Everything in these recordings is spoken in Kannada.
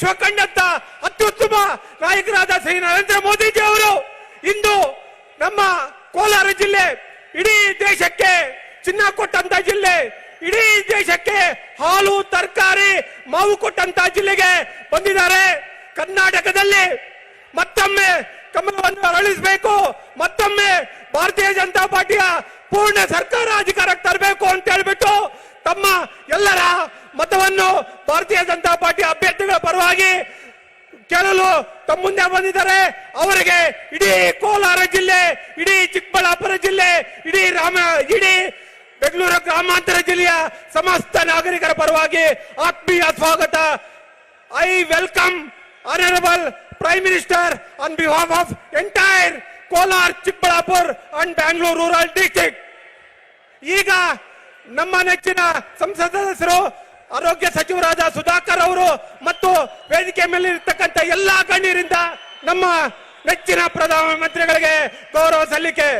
ವಿಶ್ವ ಕಂಡಂತ ಅತ್ಯುತ್ತಮ ನಾಯಕರಾದ ಶ್ರೀ ನರೇಂದ್ರ ಮೋದಿಜಿ ಅವರು ಇಂದು ನಮ್ಮ ಕೋಲಾರ ಜಿಲ್ಲೆ ಇಡೀ ದೇಶಕ್ಕೆ ಚಿನ್ನ ಕೊಟ್ಟಂತ ಜಿಲ್ಲೆ, ಇಡೀ ದೇಶಕ್ಕೆ ಹಾಲು ತರಕಾರಿ ಮಾವು ಕೊಟ್ಟಂತ ಜಿಲ್ಲೆಗೆ ಬಂದಿದ್ದಾರೆ. ಕರ್ನಾಟಕದಲ್ಲಿ ಮತ್ತೊಮ್ಮೆ ಕಮಲವನ್ನು ಅರಳಿಸಬೇಕು, ಮತ್ತೊಮ್ಮೆ ಭಾರತೀಯ ಜನತಾ ಪಾರ್ಟಿಯ ಪೂರ್ಣ ಸರ್ಕಾರ ಅಧಿಕಾರಕ್ಕೆ ತರಬೇಕು ಅಂತ ಹೇಳ್ಬಿಟ್ಟು ತಮ್ಮ ಎಲ್ಲರ ಮತವನ್ನು ಭಾರತೀಯ ಜನತಾ ಪಾರ್ಟಿ ಅಭ್ಯರ್ಥಿಗಳ ಪರವಾಗಿ ಕೇಳಲು ತಮ್ಮ ಮುಂದೆ ಬಂದಿದ್ದಾರೆ. ಅವರಿಗೆ ಇಡೀ ಕೋಲಾರ ಜಿಲ್ಲೆ, ಇಡೀ ಚಿಕ್ಕಬಳ್ಳಾಪುರ ಜಿಲ್ಲೆ, ಇಡೀ ಬೆಂಗಳೂರು ಗ್ರಾಮಾಂತರ ಜಿಲ್ಲೆಯ ಸಮಸ್ತ ನಾಗರಿಕರ ಪರವಾಗಿ ಆತ್ಮೀಯ ಸ್ವಾಗತ. I welcome honorable prime minister on behalf of entire Kolar, Chikkaballapur and Bangalore rural district. ಈಗ ನಮ್ಮ ನೆಚ್ಚಿನ ಸಂಸತ್ ಸದಸ್ಯರು ಆರೋಗ್ಯ ಸಚಿವರಾದ ಸುಧಾಕರ್ ಅವರು ಮತ್ತು ವೇದಿಕೆ ಮೇಲೆ ಇರ್ತಕ್ಕಂಥ ಎಲ್ಲಾ ಗಣ್ಯರಿಂದ ನಮ್ಮ ನೆಚ್ಚಿನ ಪ್ರಧಾನಮಂತ್ರಿಗಳಿಗೆ ಗೌರವ ಸಲ್ಲಿಕೆ.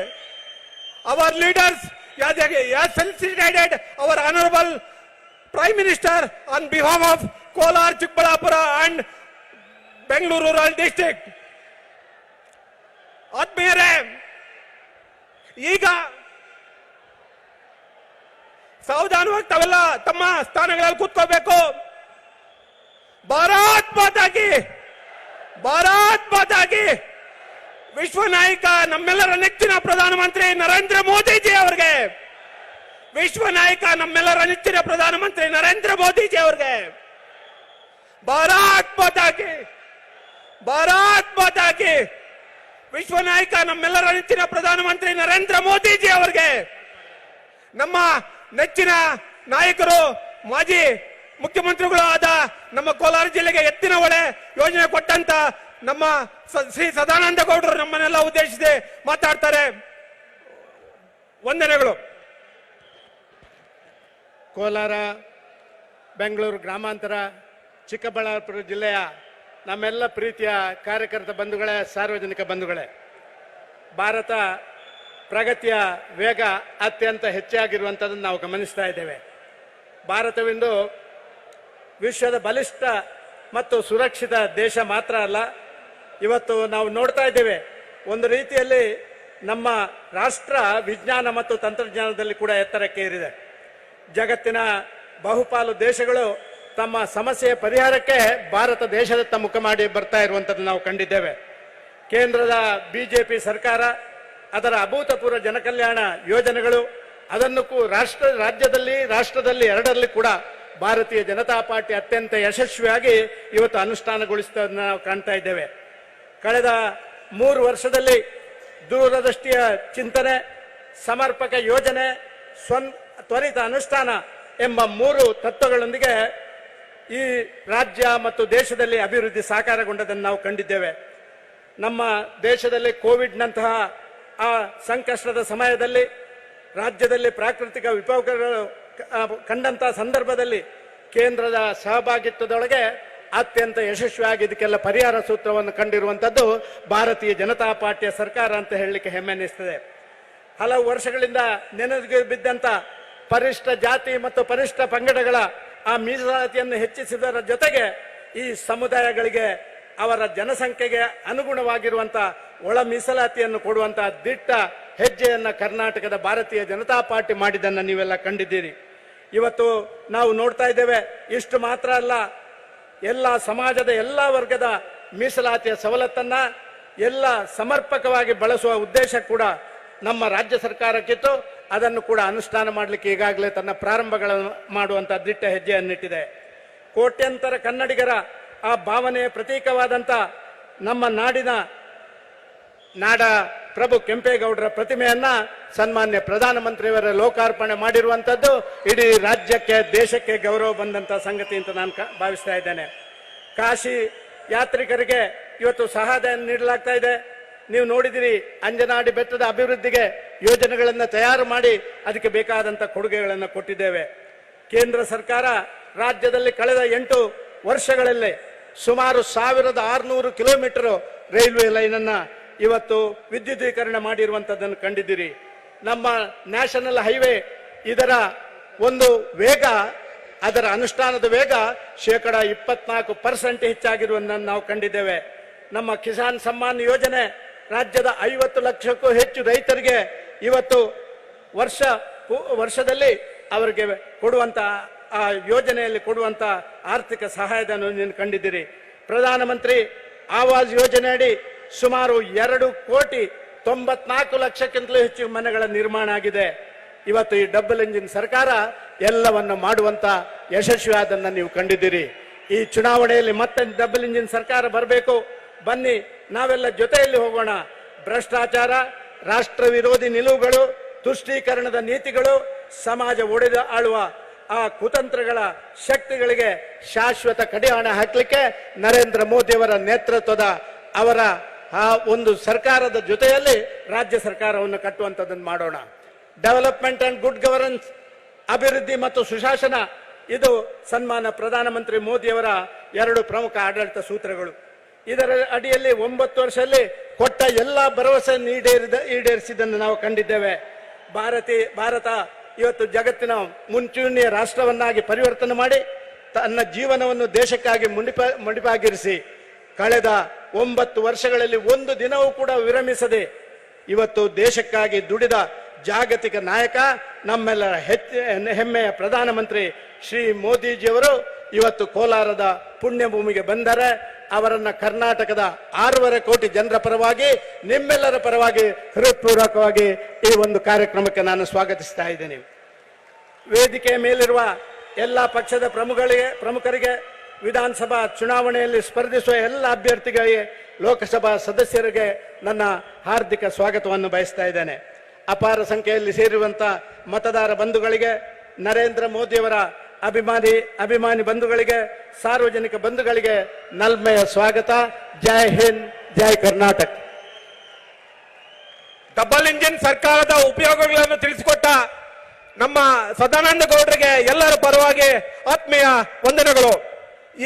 Our leaders felicitated our honorable prime minister on behalf of Kolar, Chikbalapura and Bengaluru rural district. ಆತ್ಮೀಯರೇ, ಈಗ ಸಾವಧಾನವಾಗಿ ತಾವೆಲ್ಲ ತಮ್ಮ ಸ್ಥಾನಗಳಲ್ಲಿ ಕೂತ್ಕೋಬೇಕು. ಭಾರತ್ ಮಾತಾ ಕಿ, ಭಾರತ್ ಮಾತಾ ಕಿ. ವಿಶ್ವ ನಾಯಕ ನಮ್ಮೆಲ್ಲರ ನೆಚ್ಚಿನ ಪ್ರಧಾನಮಂತ್ರಿ ನರೇಂದ್ರ ಮೋದಿಜಿ ಅವರಿಗೆ, ವಿಶ್ವ ನಾಯಕ ನಮ್ಮೆಲ್ಲರ ನೆಚ್ಚಿನ ಪ್ರಧಾನಮಂತ್ರಿ ನರೇಂದ್ರ ಮೋದಿಜಿ ಅವರಿಗೆ ಭಾರತ್ ಮಾತಾ ಕಿ, ಭಾರತ್ ಮಾತಾ ಕಿ. ವಿಶ್ವ ನಾಯಕ ನಮ್ಮೆಲ್ಲರ ನೆಚ್ಚಿನ ಪ್ರಧಾನಮಂತ್ರಿ ನರೇಂದ್ರ ಮೋದಿಜಿ ಅವರಿಗೆ, ನಮ್ಮ ನೆಚ್ಚಿನ ನಾಯಕರು ಮಾಜಿ ಮುಖ್ಯಮಂತ್ರಿಗಳು ಆದ ನಮ್ಮ ಕೋಲಾರ ಜಿಲ್ಲೆಗೆ ಎತ್ತಿನ ಹೊಳೆ ಯೋಜನೆ ಕೊಟ್ಟಂತ ನಮ್ಮ ಶ್ರೀ ಸದಾನಂದ ಗೌಡರು ನಮ್ಮನ್ನೆಲ್ಲ ಉದ್ದೇಶಿಸಿ ಮಾತಾಡ್ತಾರೆ. ವಂದನೆಗಳು. ಕೋಲಾರ, ಬೆಂಗಳೂರು ಗ್ರಾಮಾಂತರ, ಚಿಕ್ಕಬಳ್ಳಾಪುರ ಜಿಲ್ಲೆಯ ನಮ್ಮೆಲ್ಲ ಪ್ರೀತಿಯ ಕಾರ್ಯಕರ್ತ ಬಂಧುಗಳೇ, ಸಾರ್ವಜನಿಕ ಬಂಧುಗಳೇ, ಭಾರತ ಪ್ರಗತಿಯ ವೇಗ ಅತ್ಯಂತ ಹೆಚ್ಚಾಗಿರುವಂಥದ್ದನ್ನು ನಾವು ಗಮನಿಸ್ತಾ ಇದ್ದೇವೆ. ಭಾರತವಿಂದು ವಿಶ್ವದ ಬಲಿಷ್ಠ ಮತ್ತು ಸುರಕ್ಷಿತ ದೇಶ ಮಾತ್ರ ಅಲ್ಲ, ಇವತ್ತು ನಾವು ನೋಡ್ತಾ ಇದ್ದೇವೆ ಒಂದು ರೀತಿಯಲ್ಲಿ ನಮ್ಮ ರಾಷ್ಟ್ರ ವಿಜ್ಞಾನ ಮತ್ತು ತಂತ್ರಜ್ಞಾನದಲ್ಲಿ ಕೂಡ ಎತ್ತರಕ್ಕೆ ಏರಿದೆ. ಜಗತ್ತಿನ ಬಹುಪಾಲು ದೇಶಗಳು ತಮ್ಮ ಸಮಸ್ಯೆಯ ಪರಿಹಾರಕ್ಕೆ ಭಾರತ ದೇಶದತ್ತ ಮುಖ ಮಾಡಿ ಬರ್ತಾ ಇರುವಂಥದ್ದು ನಾವು ಕಂಡಿದ್ದೇವೆ. ಕೇಂದ್ರದ ಬಿಜೆಪಿ ಸರ್ಕಾರ ಅದರ ಅಭೂತಪೂರ್ವ ಜನಕಲ್ಯಾಣ ಯೋಜನೆಗಳು, ಅದನ್ನು ರಾಷ್ಟ್ರದಲ್ಲಿ ಎರಡರಲ್ಲಿ ಕೂಡ ಭಾರತೀಯ ಜನತಾ ಪಾರ್ಟಿ ಅತ್ಯಂತ ಯಶಸ್ವಿಯಾಗಿ ಇವತ್ತು ಅನುಷ್ಠಾನಗೊಳಿಸುವುದನ್ನು ನಾವು ಕಾಣ್ತಾ ಇದ್ದೇವೆ. ಕಳೆದ 3 ವರ್ಷದಲ್ಲಿ ದೂರದೃಷ್ಟಿಯ ಚಿಂತನೆ, ಸಮರ್ಪಕ ಯೋಜನೆ, ತ್ವರಿತ ಅನುಷ್ಠಾನ ಎಂಬ 3 ತತ್ವಗಳೊಂದಿಗೆ ಈ ರಾಜ್ಯ ಮತ್ತು ದೇಶದಲ್ಲಿ ಅಭಿವೃದ್ಧಿ ಸಾಕಾರಗೊಂಡದನ್ನು ನಾವು ಕಂಡಿದ್ದೇವೆ. ನಮ್ಮ ದೇಶದಲ್ಲಿ ಕೋವಿಡ್ನಂತಹ ಆ ಸಂಕಷ್ಟದ ಸಮಯದಲ್ಲಿ ರಾಜ್ಯದಲ್ಲಿ ಪ್ರಾಕೃತಿಕ ವಿಪತ್ತುಗಳು ಕಂಡಂತಹ ಸಂದರ್ಭದಲ್ಲಿ ಕೇಂದ್ರದ ಸಹಭಾಗಿತ್ವದೊಳಗೆ ಅತ್ಯಂತ ಯಶಸ್ವಿಯಾಗಿ ಇದಕ್ಕೆಲ್ಲ ಪರಿಹಾರ ಸೂತ್ರವನ್ನು ಕಂಡಿರುವಂಥದ್ದು ಭಾರತೀಯ ಜನತಾ ಪಾರ್ಟಿಯ ಸರ್ಕಾರ ಅಂತ ಹೇಳಲಿಕ್ಕೆ ಹೆಮ್ಮೆ ಅನ್ನಿಸ್ತದೆ. ಹಲವು ವರ್ಷಗಳಿಂದ ನೆನೆದು ಬಿದ್ದಂತ ಪರಿಷ್ಠ ಜಾತಿ ಮತ್ತು ಪರಿಷ್ಠ ಪಂಗಡಗಳ ಆ ಮೀಸಲಾತಿಯನ್ನು ಹೆಚ್ಚಿಸಿದರ ಜೊತೆಗೆ ಈ ಸಮುದಾಯಗಳಿಗೆ ಅವರ ಜನಸಂಖ್ಯೆಗೆ ಅನುಗುಣವಾಗಿರುವಂತಹ ಒಳ ಮೀಸಲಾತಿಯನ್ನು ಕೊಡುವಂತಹ ದಿಟ್ಟ ಹೆಜ್ಜೆಯನ್ನ ಕರ್ನಾಟಕದ ಭಾರತೀಯ ಜನತಾ ಪಾರ್ಟಿ ಮಾಡಿದ್ದನ್ನು ನೀವೆಲ್ಲ ಕಂಡಿದ್ದೀರಿ. ಇವತ್ತು ನಾವು ನೋಡ್ತಾ ಇದ್ದೇವೆ. ಇಷ್ಟು ಮಾತ್ರ ಅಲ್ಲ, ಎಲ್ಲ ಸಮಾಜದ ಎಲ್ಲ ವರ್ಗದ ಮೀಸಲಾತಿಯ ಸವಲತ್ತನ್ನ ಎಲ್ಲ ಸಮರ್ಪಕವಾಗಿ ಬಳಸುವ ಉದ್ದೇಶ ಕೂಡ ನಮ್ಮ ರಾಜ್ಯ ಸರ್ಕಾರಕ್ಕಿತ್ತು. ಅದನ್ನು ಕೂಡ ಅನುಷ್ಠಾನ ಮಾಡಲಿಕ್ಕೆ ಈಗಾಗಲೇ ತನ್ನ ಪ್ರಾರಂಭಗಳನ್ನು ಮಾಡುವಂತಹ ದಿಟ್ಟ ಹೆಜ್ಜೆಯನ್ನಿಟ್ಟಿದೆ. ಕೋಟ್ಯಂತರ ಕನ್ನಡಿಗರ ಆ ಭಾವನೆಯ ಪ್ರತೀಕವಾದಂಥ ನಮ್ಮ ನಾಡ ಪ್ರಭು ಕೆಂಪೇಗೌಡರ ಪ್ರತಿಮೆಯನ್ನ ಸನ್ಮಾನ್ಯ ಪ್ರಧಾನಮಂತ್ರಿಯವರ ಲೋಕಾರ್ಪಣೆ ಮಾಡಿರುವಂಥದ್ದು ಇಡೀ ರಾಜ್ಯಕ್ಕೆ, ದೇಶಕ್ಕೆ ಗೌರವ ಬಂದಂತ ಸಂಗತಿ ಅಂತ ನಾನು ಭಾವಿಸ್ತಾ ಇದ್ದೇನೆ. ಕಾಶಿ ಯಾತ್ರಿಕರಿಗೆ ಇವತ್ತು ಸಹಾಯಧನ ನೀಡಲಾಗ್ತಾ ಇದೆ. ನೀವು ನೋಡಿದಿರಿ, ಅಂಜನಾಡಿ ಬೆಟ್ಟದ ಅಭಿವೃದ್ಧಿಗೆ ಯೋಜನೆಗಳನ್ನು ತಯಾರು ಮಾಡಿ ಅದಕ್ಕೆ ಬೇಕಾದಂತ ಕೊಡುಗೆಗಳನ್ನು ಕೊಟ್ಟಿದ್ದೇವೆ. ಕೇಂದ್ರ ಸರ್ಕಾರ ರಾಜ್ಯದಲ್ಲಿ ಕಳೆದ 8 ವರ್ಷಗಳಲ್ಲಿ ಸುಮಾರು 1600 ಕಿಲೋಮೀಟರ್ ರೈಲ್ವೆ ಲೈನ್ ಅನ್ನ ಇವತ್ತು ವಿದ್ಯುದೀಕರಣ ಮಾಡಿರುವಂತದ್ದನ್ನು ಕಂಡಿದ್ದೀರಿ. ನಮ್ಮ ನ್ಯಾಷನಲ್ ಹೈವೇ ಇದರ ಒಂದು ವೇಗ ಅದರ ಅನುಷ್ಠಾನದ ವೇಗ 24% ಹೆಚ್ಚಾಗಿರುವುದನ್ನು ನಾವು ಕಂಡಿದ್ದೇವೆ. ನಮ್ಮ ಕಿಸಾನ್ ಸಮ್ಮಾನ್ ಯೋಜನೆ ರಾಜ್ಯದ 50 ಲಕ್ಷಕ್ಕೂ ಹೆಚ್ಚು ರೈತರಿಗೆ ಇವತ್ತು ವರ್ಷದಲ್ಲಿ ಅವರಿಗೆ ಕೊಡುವಂತ ಆ ಯೋಜನೆಯಲ್ಲಿ ಕೊಡುವಂತ ಆರ್ಥಿಕ ಸಹಾಯಧನವನ್ನು ಕಂಡಿದ್ದೀರಿ. ಪ್ರಧಾನಮಂತ್ರಿ ಆವಾಸ್ ಯೋಜನೆ ಅಡಿ ಸುಮಾರು 2,94,00,000ಕ್ಕಿಂತಲೂ ಹೆಚ್ಚು ಮನೆಗಳ ನಿರ್ಮಾಣ ಆಗಿದೆ. ಇವತ್ತು ಈ ಡಬಲ್ ಇಂಜಿನ್ ಸರ್ಕಾರ ಎಲ್ಲವನ್ನು ಮಾಡುವಂತ ಯಶಸ್ವಿಯಾದನ್ನ ನೀವು ಕಂಡಿದ್ದೀರಿ. ಈ ಚುನಾವಣೆಯಲ್ಲಿ ಮತ್ತೆ ಡಬಲ್ ಇಂಜಿನ್ ಸರ್ಕಾರ ಬರಬೇಕು. ಬನ್ನಿ, ನಾವೆಲ್ಲ ಜೊತೆಯಲ್ಲಿ ಹೋಗೋಣ. ಭ್ರಷ್ಟಾಚಾರ, ರಾಷ್ಟ್ರ ವಿರೋಧಿ ನಿಲುವುಗಳು, ತುಷ್ಟೀಕರಣದ ನೀತಿಗಳು, ಸಮಾಜ ಒಡೆದು ಆಳುವ ಆ ಕುತಂತ್ರಗಳ ಶಕ್ತಿಗಳಿಗೆ ಶಾಶ್ವತ ಕಡಿವಾಣ ಹಾಕಲಿಕ್ಕೆ ನರೇಂದ್ರ ಮೋದಿಯವರ ನೇತೃತ್ವದ ಅವರ ಆ ಒಂದು ಸರ್ಕಾರದ ಜೊತೆಯಲ್ಲಿ ರಾಜ್ಯ ಸರ್ಕಾರವನ್ನು ಕಟ್ಟುವಂಥದ್ದನ್ನು ಮಾಡೋಣ. ಡೆವಲಪ್ಮೆಂಟ್ ಅಂಡ್ ಗುಡ್ ಗವರ್ನೆನ್ಸ್, ಅಭಿವೃದ್ಧಿ ಮತ್ತು ಸುಶಾಸನ, ಇದು ಸನ್ಮಾನ ಪ್ರಧಾನಮಂತ್ರಿ ಮೋದಿಯವರ 2 ಪ್ರಮುಖ ಆಡಳಿತ ಸೂತ್ರಗಳು. ಇದರ ಅಡಿಯಲ್ಲಿ 9 ವರ್ಷದಲ್ಲಿ ಕೊಟ್ಟ ಎಲ್ಲ ಭರವಸೆ ಈಡೇರಿಸಿದ್ದನ್ನು ನಾವು ಕಂಡಿದ್ದೇವೆ. ಭಾರತ ಇವತ್ತು ಜಗತ್ತಿನ ಮುಂಚೂಣಿಯ ರಾಷ್ಟ್ರವನ್ನಾಗಿ ಪರಿವರ್ತನೆ ಮಾಡಿ ತನ್ನ ಜೀವನವನ್ನು ದೇಶಕ್ಕಾಗಿ ಮುಡಿಪಾಗಿರಿಸಿ ಕಳೆದ 9 ವರ್ಷಗಳಲ್ಲಿ ಒಂದು ದಿನವೂ ಕೂಡ ವಿರಮಿಸದೆ ಇವತ್ತು ದೇಶಕ್ಕಾಗಿ ದುಡಿದ ಜಾಗತಿಕ ನಾಯಕ, ನಮ್ಮೆಲ್ಲರ ಹೆಮ್ಮೆಯ ಪ್ರಧಾನಮಂತ್ರಿ ಶ್ರೀ ಮೋದಿಜಿಯವರು ಇವತ್ತು ಕೋಲಾರದ ಪುಣ್ಯ ಭೂಮಿಗೆ ಬಂದರೆ ಅವರನ್ನ ಕರ್ನಾಟಕದ 6.5 ಕೋಟಿ ಜನರ ಪರವಾಗಿ, ನಿಮ್ಮೆಲ್ಲರ ಪರವಾಗಿ ಹೃತ್ಪೂರ್ವಕವಾಗಿ ಈ ಒಂದು ಕಾರ್ಯಕ್ರಮಕ್ಕೆ ನಾನು ಸ್ವಾಗತಿಸ್ತಾ ಇದ್ದೇನೆ. ವೇದಿಕೆಯ ಮೇಲಿರುವ ಎಲ್ಲ ಪಕ್ಷದ ಪ್ರಮುಖರಿಗೆ, ವಿಧಾನಸಭಾ ಚುನಾವಣೆಯಲ್ಲಿ ಸ್ಪರ್ಧಿಸುವ ಎಲ್ಲ ಅಭ್ಯರ್ಥಿಗಳಿಗೆ, ಲೋಕಸಭಾ ಸದಸ್ಯರಿಗೆ ನನ್ನ ಹಾರ್ದಿಕ ಸ್ವಾಗತವನ್ನು ಬಯಸ್ತಾ ಇದ್ದೇನೆ. ಅಪಾರ ಸಂಖ್ಯೆಯಲ್ಲಿ ಸೇರಿರುವಂತ ಮತದಾರ ಬಂಧುಗಳಿಗೆ, ನರೇಂದ್ರ ಮೋದಿಯವರ ಅಭಿಮಾನಿ ಬಂಧುಗಳಿಗೆ, ಸಾರ್ವಜನಿಕ ಬಂಧುಗಳಿಗೆ ನಲ್ಮೆಯ ಸ್ವಾಗತ. ಜೈ ಹಿಂದ್, ಜೈ ಕರ್ನಾಟಕ. ಡಬಲ್ ಇಂಜಿನ್ ಸರ್ಕಾರದ ಉಪಯೋಗಗಳನ್ನು ತಿಳಿಸಿಕೊಟ್ಟ ನಮ್ಮ ಸದಾನಂದ ಗೌಡರಿಗೆ ಎಲ್ಲರ ಪರವಾಗಿ ಆತ್ಮೀಯ ವಂದನೆಗಳು.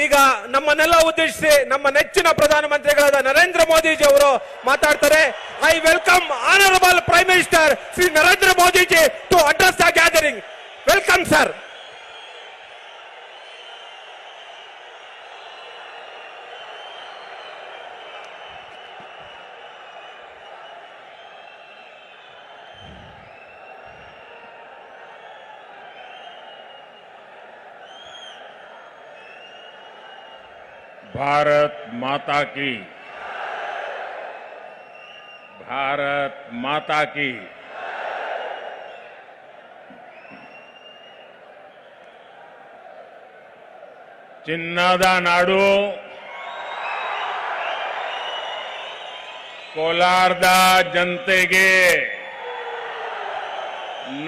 ಈಗ ನಮ್ಮನ್ನೆಲ್ಲ ಉದ್ದೇಶಿಸಿ ನಮ್ಮ ನೆಚ್ಚಿನ ಪ್ರಧಾನಮಂತ್ರಿಗಳಾದ ನರೇಂದ್ರ ಮೋದಿಜಿ ಅವರು ಮಾತಾಡ್ತಾರೆ. I welcome honorable prime minister Shri Narendra Modiji to address the gathering. Welcome sir. Bharat माता की, भारत माता की। ಚಿನ್ನದ ನಾಡು ಕೋಲಾರದ ಜನತೆಗೆ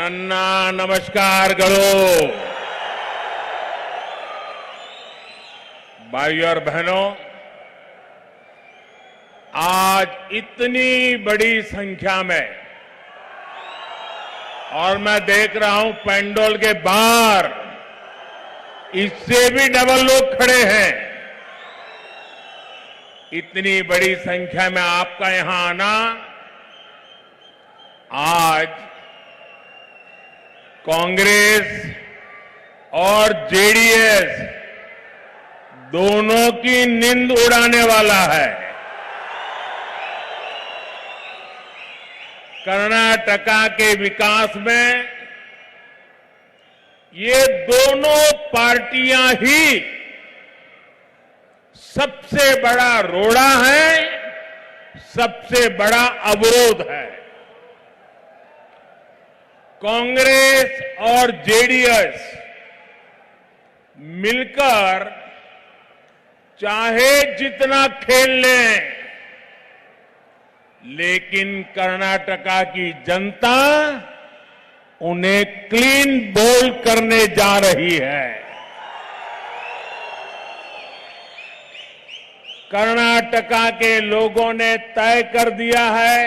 ನನ್ನ ನಮಸ್ಕಾರಗಳು. भाइयों और बहनों, आज इतनी बड़ी संख्या में, और मैं देख रहा हूं पेंडोल के बाहर इससे भी डबल लोग खड़े हैं. इतनी बड़ी संख्या में आपका यहां आना आज कांग्रेस और जेडीएस दोनों की नींद उड़ाने वाला है. कर्नाटका के विकास में ये दोनों पार्टियां ही सबसे बड़ा रोड़ा है, सबसे बड़ा अवरोध है. कांग्रेस और जेडीएस मिलकर चाहे जितना खेल लें, लेकिन कर्नाटका की जनता उन्हें क्लीन बोल करने जा रही है. कर्नाटका के लोगों ने तय कर दिया है,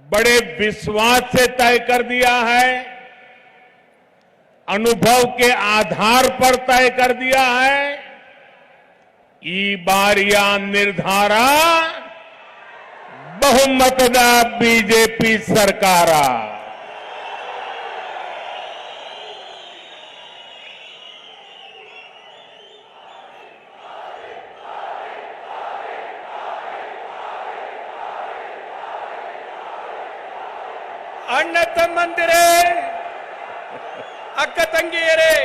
बड़े विश्वास से तय कर दिया है, अनुभव के आधार पर तय कर दिया है. ಈ ಬಾರಿಯ ನಿರ್ಧಾರ ಬಹುಮತದ ಬಿಜೆಪಿ ಸರ್ಕಾರ. ಅಣ್ಣ ತಮ್ಮಂದಿರೇ, ಅಕ್ಕ ತಂಗಿಯರೇ,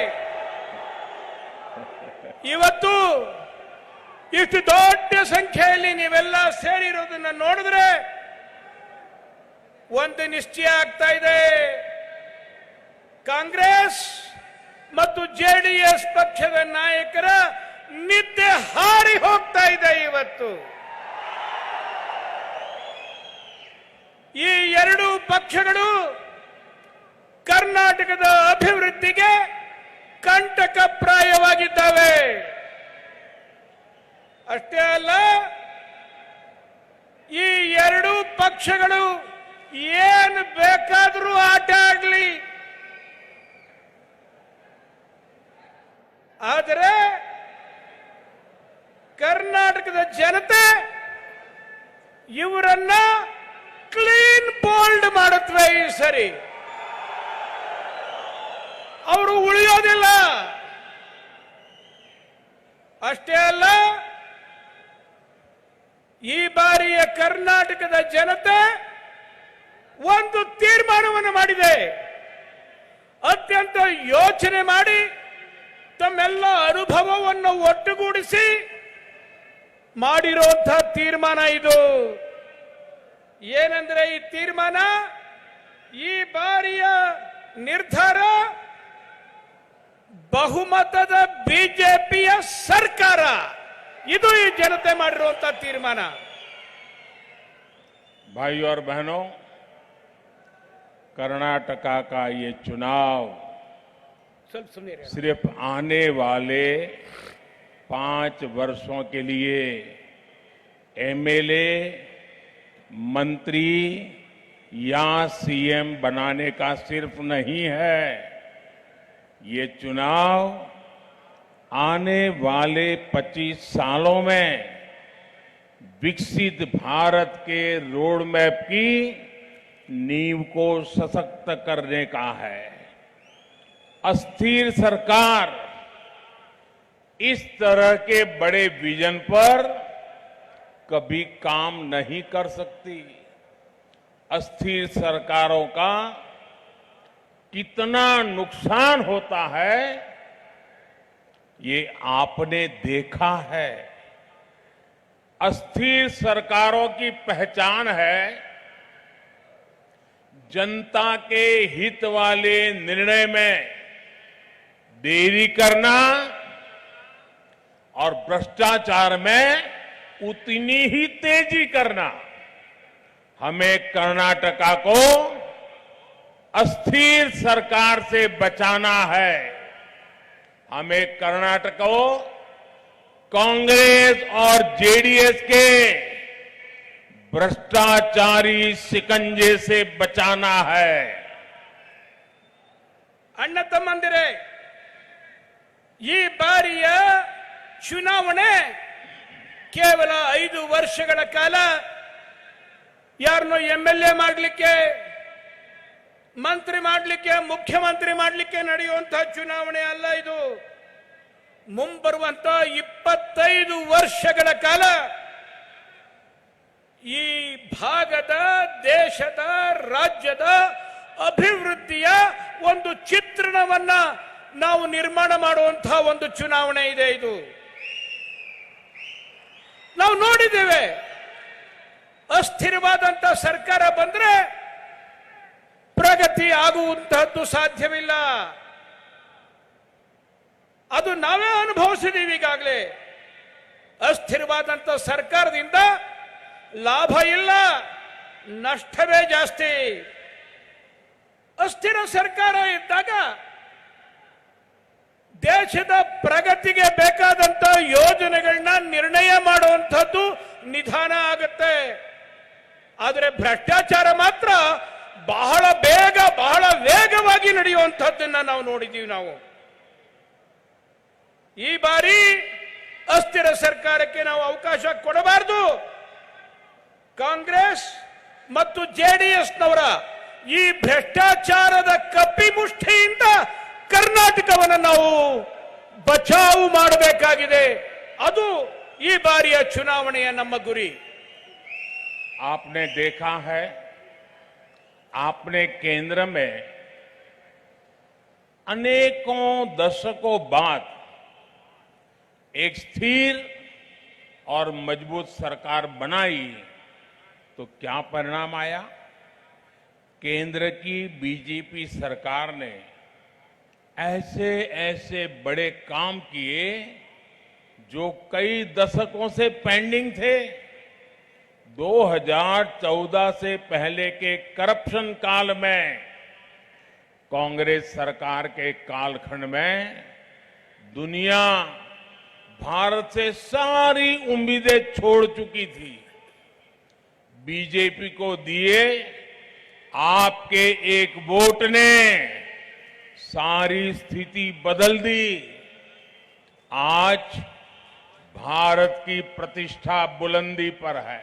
ಇವತ್ತು ಇಷ್ಟು ದೊಡ್ಡ ಸಂಖ್ಯೆಯಲ್ಲಿ ನೀವೆಲ್ಲ ಸೇರಿರೋದನ್ನ ನೋಡಿದ್ರೆ ಒಂದು ನಿಶ್ಚಯ ಆಗ್ತಾ ಇದೆ. ಕಾಂಗ್ರೆಸ್ ಮತ್ತು ಜೆಡಿಎಸ್ ಪಕ್ಷದ ನಾಯಕರ ನಿದ್ದೆ ಹಾರಿ ಹೋಗ್ತಾ ಇದೆ. ಇವತ್ತು ಈ ಎರಡು ಪಕ್ಷಗಳು ಕರ್ನಾಟಕದ ಅಭಿವೃದ್ಧಿಗೆ ಕಂಟಕಪ್ರಾಯವಾಗಿದ್ದಾವೆ. ಅಷ್ಟೇ ಅಲ್ಲ, ಈ ಎರಡು ಪಕ್ಷಗಳು ಏನು ಬೇಕಾದರೂ ಆಟ ಆಡಲಿ, ಆದರೆ ಕರ್ನಾಟಕದ ಜನತೆ ಇವರನ್ನ ಕ್ಲೀನ್ ಬೋಲ್ಡ್ ಮಾಡುತ್ತವೆ. ಈ ಸರಿ ಅವರು ಉಳಿಯೋದಿಲ್ಲ. ಅಷ್ಟೇ ಅಲ್ಲ, ಈ ಬಾರಿಯ ಕರ್ನಾಟಕದ ಜನತೆ ಒಂದು ತೀರ್ಮಾನವನ್ನು ಮಾಡಿದೆ. ಅತ್ಯಂತ ಯೋಚನೆ ಮಾಡಿ ತಮ್ಮೆಲ್ಲ ಅನುಭವವನ್ನು ಒಟ್ಟುಗೂಡಿಸಿ ಮಾಡಿರುವಂತಹ ತೀರ್ಮಾನ ಇದು. ಏನಂದ್ರೆ ಈ ತೀರ್ಮಾನ, ಈ ಬಾರಿಯ ನಿರ್ಧಾರ ಬಹುಮತದ ಬಿಜೆಪಿಯ ಸರ್ಕಾರ, ಇದು ಈ ಜನತೆ ಮಾಡಿರುವಂತಹ ತೀರ್ಮಾನ. भाइयों और बहनों, कर्नाटका का ये चुनाव ಸ್ವಲ್ಪ ಸುಮ್ಮನೆ सिर्फ आने वाले 5 वर्षों के लिए एमएलए, मंत्री या सीएम बनाने का सिर्फ नहीं है। ये चुनाव आने वाले 25 सालों में विकसित भारत के रोड मैप की नींव को सशक्त करने का है। अस्थिर सरकार इस तरह के बड़े विजन पर कभी काम नहीं कर सकती। अस्थिर सरकारों का कितना नुकसान होता है, ये आपने देखा है। अस्थिर सरकारों की पहचान है जनता के हित वाले निर्णय में देरी करना और भ्रष्टाचार में उतनी ही तेजी करना। हमें कर्नाटका को अस्थिर सरकार से बचाना है। हमें कर्नाटक को कांग्रेस और जेडीएस के भ्रष्टाचारी शिकंजे से बचाना है। ಅಣ್ಣ ತಮ್ಮಂದಿರೇ, ಈ ಬಾರಿಯ ಚುನಾವಣೆ ಕೇವಲ 5 ವರ್ಷಗಳ ಕಾಲ ಯಾರನ್ನೋ ಎಂಎಲ್ಎ ಮಾಡಲಿಕ್ಕೆ, ಮಂತ್ರಿ ಮಾಡಲಿಕ್ಕೆ, ಮುಖ್ಯಮಂತ್ರಿ ಮಾಡಲಿಕ್ಕೆ ನಡೆಯುವಂತಹ ಚುನಾವಣೆ ಅಲ್ಲ. ಇದು ಮುಂಬರುವಂತಹ 25 ವರ್ಷಗಳ ಕಾಲ ಈ ಭಾಗದ, ದೇಶದ, ರಾಜ್ಯದ ಅಭಿವೃದ್ಧಿಯ ಒಂದು ಚಿತ್ರಣವನ್ನ ನಾವು ನಿರ್ಮಾಣ ಮಾಡುವಂತಹ ಒಂದು ಚುನಾವಣೆ ಇದೆ. ಇದು ನಾವು ನೋಡಿದ್ದೇವೆ. ಅಸ್ಥಿರವಾದಂತ ಸರ್ಕಾರ ಬಂದ್ರೆ ಪ್ರಗತಿ ಆಗುವಂತಹದ್ದು ಸಾಧ್ಯವಿಲ್ಲ. ಅದು ನಾವೇ ಅನುಭವಿಸಿದೀವಿ ಈಗಾಗಲೇ. ಅಸ್ಥಿರವಾದಂತ ಸರ್ಕಾರದಿಂದ ಲಾಭ ಇಲ್ಲ, ನಷ್ಟವೇ ಜಾಸ್ತಿ. ಅಸ್ಥಿರ ಸರ್ಕಾರ ಇದ್ದಾಗ ದೇಶದ ಪ್ರಗತಿಗೆ ಬೇಕಾದಂತ ಯೋಜನೆಗಳನ್ನ ನಿರ್ಣಯ ಮಾಡುವಂಥದ್ದು ನಿಧಾನ ಆಗುತ್ತೆ. ಆದರೆ ಭ್ರಷ್ಟಾಚಾರ ಮಾತ್ರ ಬಹಳ ಬೇಗ, ಬಹಳ ವೇಗವಾಗಿ ನಡೆಯುವಂಥದ್ದನ್ನ ನಾವು ನೋಡಿದ್ದೀವಿ. ನಾವು ಈ ಬಾರಿ ಅಸ್ಥಿರ ಸರ್ಕಾರಕ್ಕೆ ನಾವು ಅವಕಾಶ ಕೊಡಬಾರದು. ಕಾಂಗ್ರೆಸ್ ಮತ್ತು ಜೆಡಿಎಸ್ನವರ ಈ ಭ್ರಷ್ಟಾಚಾರದ ಕಪಿಮುಷ್ಟಿಯಿಂದ ಕರ್ನಾಟಕವನ್ನು ನಾವು ಬಚಾವು ಮಾಡಬೇಕಾಗಿದೆ. ಅದು ಈ ಬಾರಿಯ ಚುನಾವಣೆಯ ನಮ್ಮ ಗುರಿ. आपने देखा है आपने केंद्र में अनेकों दशकों बाद एक स्थिर और मजबूत सरकार बनाई तो क्या परिणाम आया? केंद्र की बीजेपी सरकार ने ऐसे ऐसे बड़े काम किए जो कई दशकों से पेंडिंग थे। 2014 से पहले के करप्शन काल में, कांग्रेस सरकार के कालखंड में दुनिया भारत से सारी उम्मीदें छोड़ चुकी थी। बीजेपी को दिए आपके एक वोट ने सारी स्थिति बदल दी। आज भारत की प्रतिष्ठा बुलंदी पर है,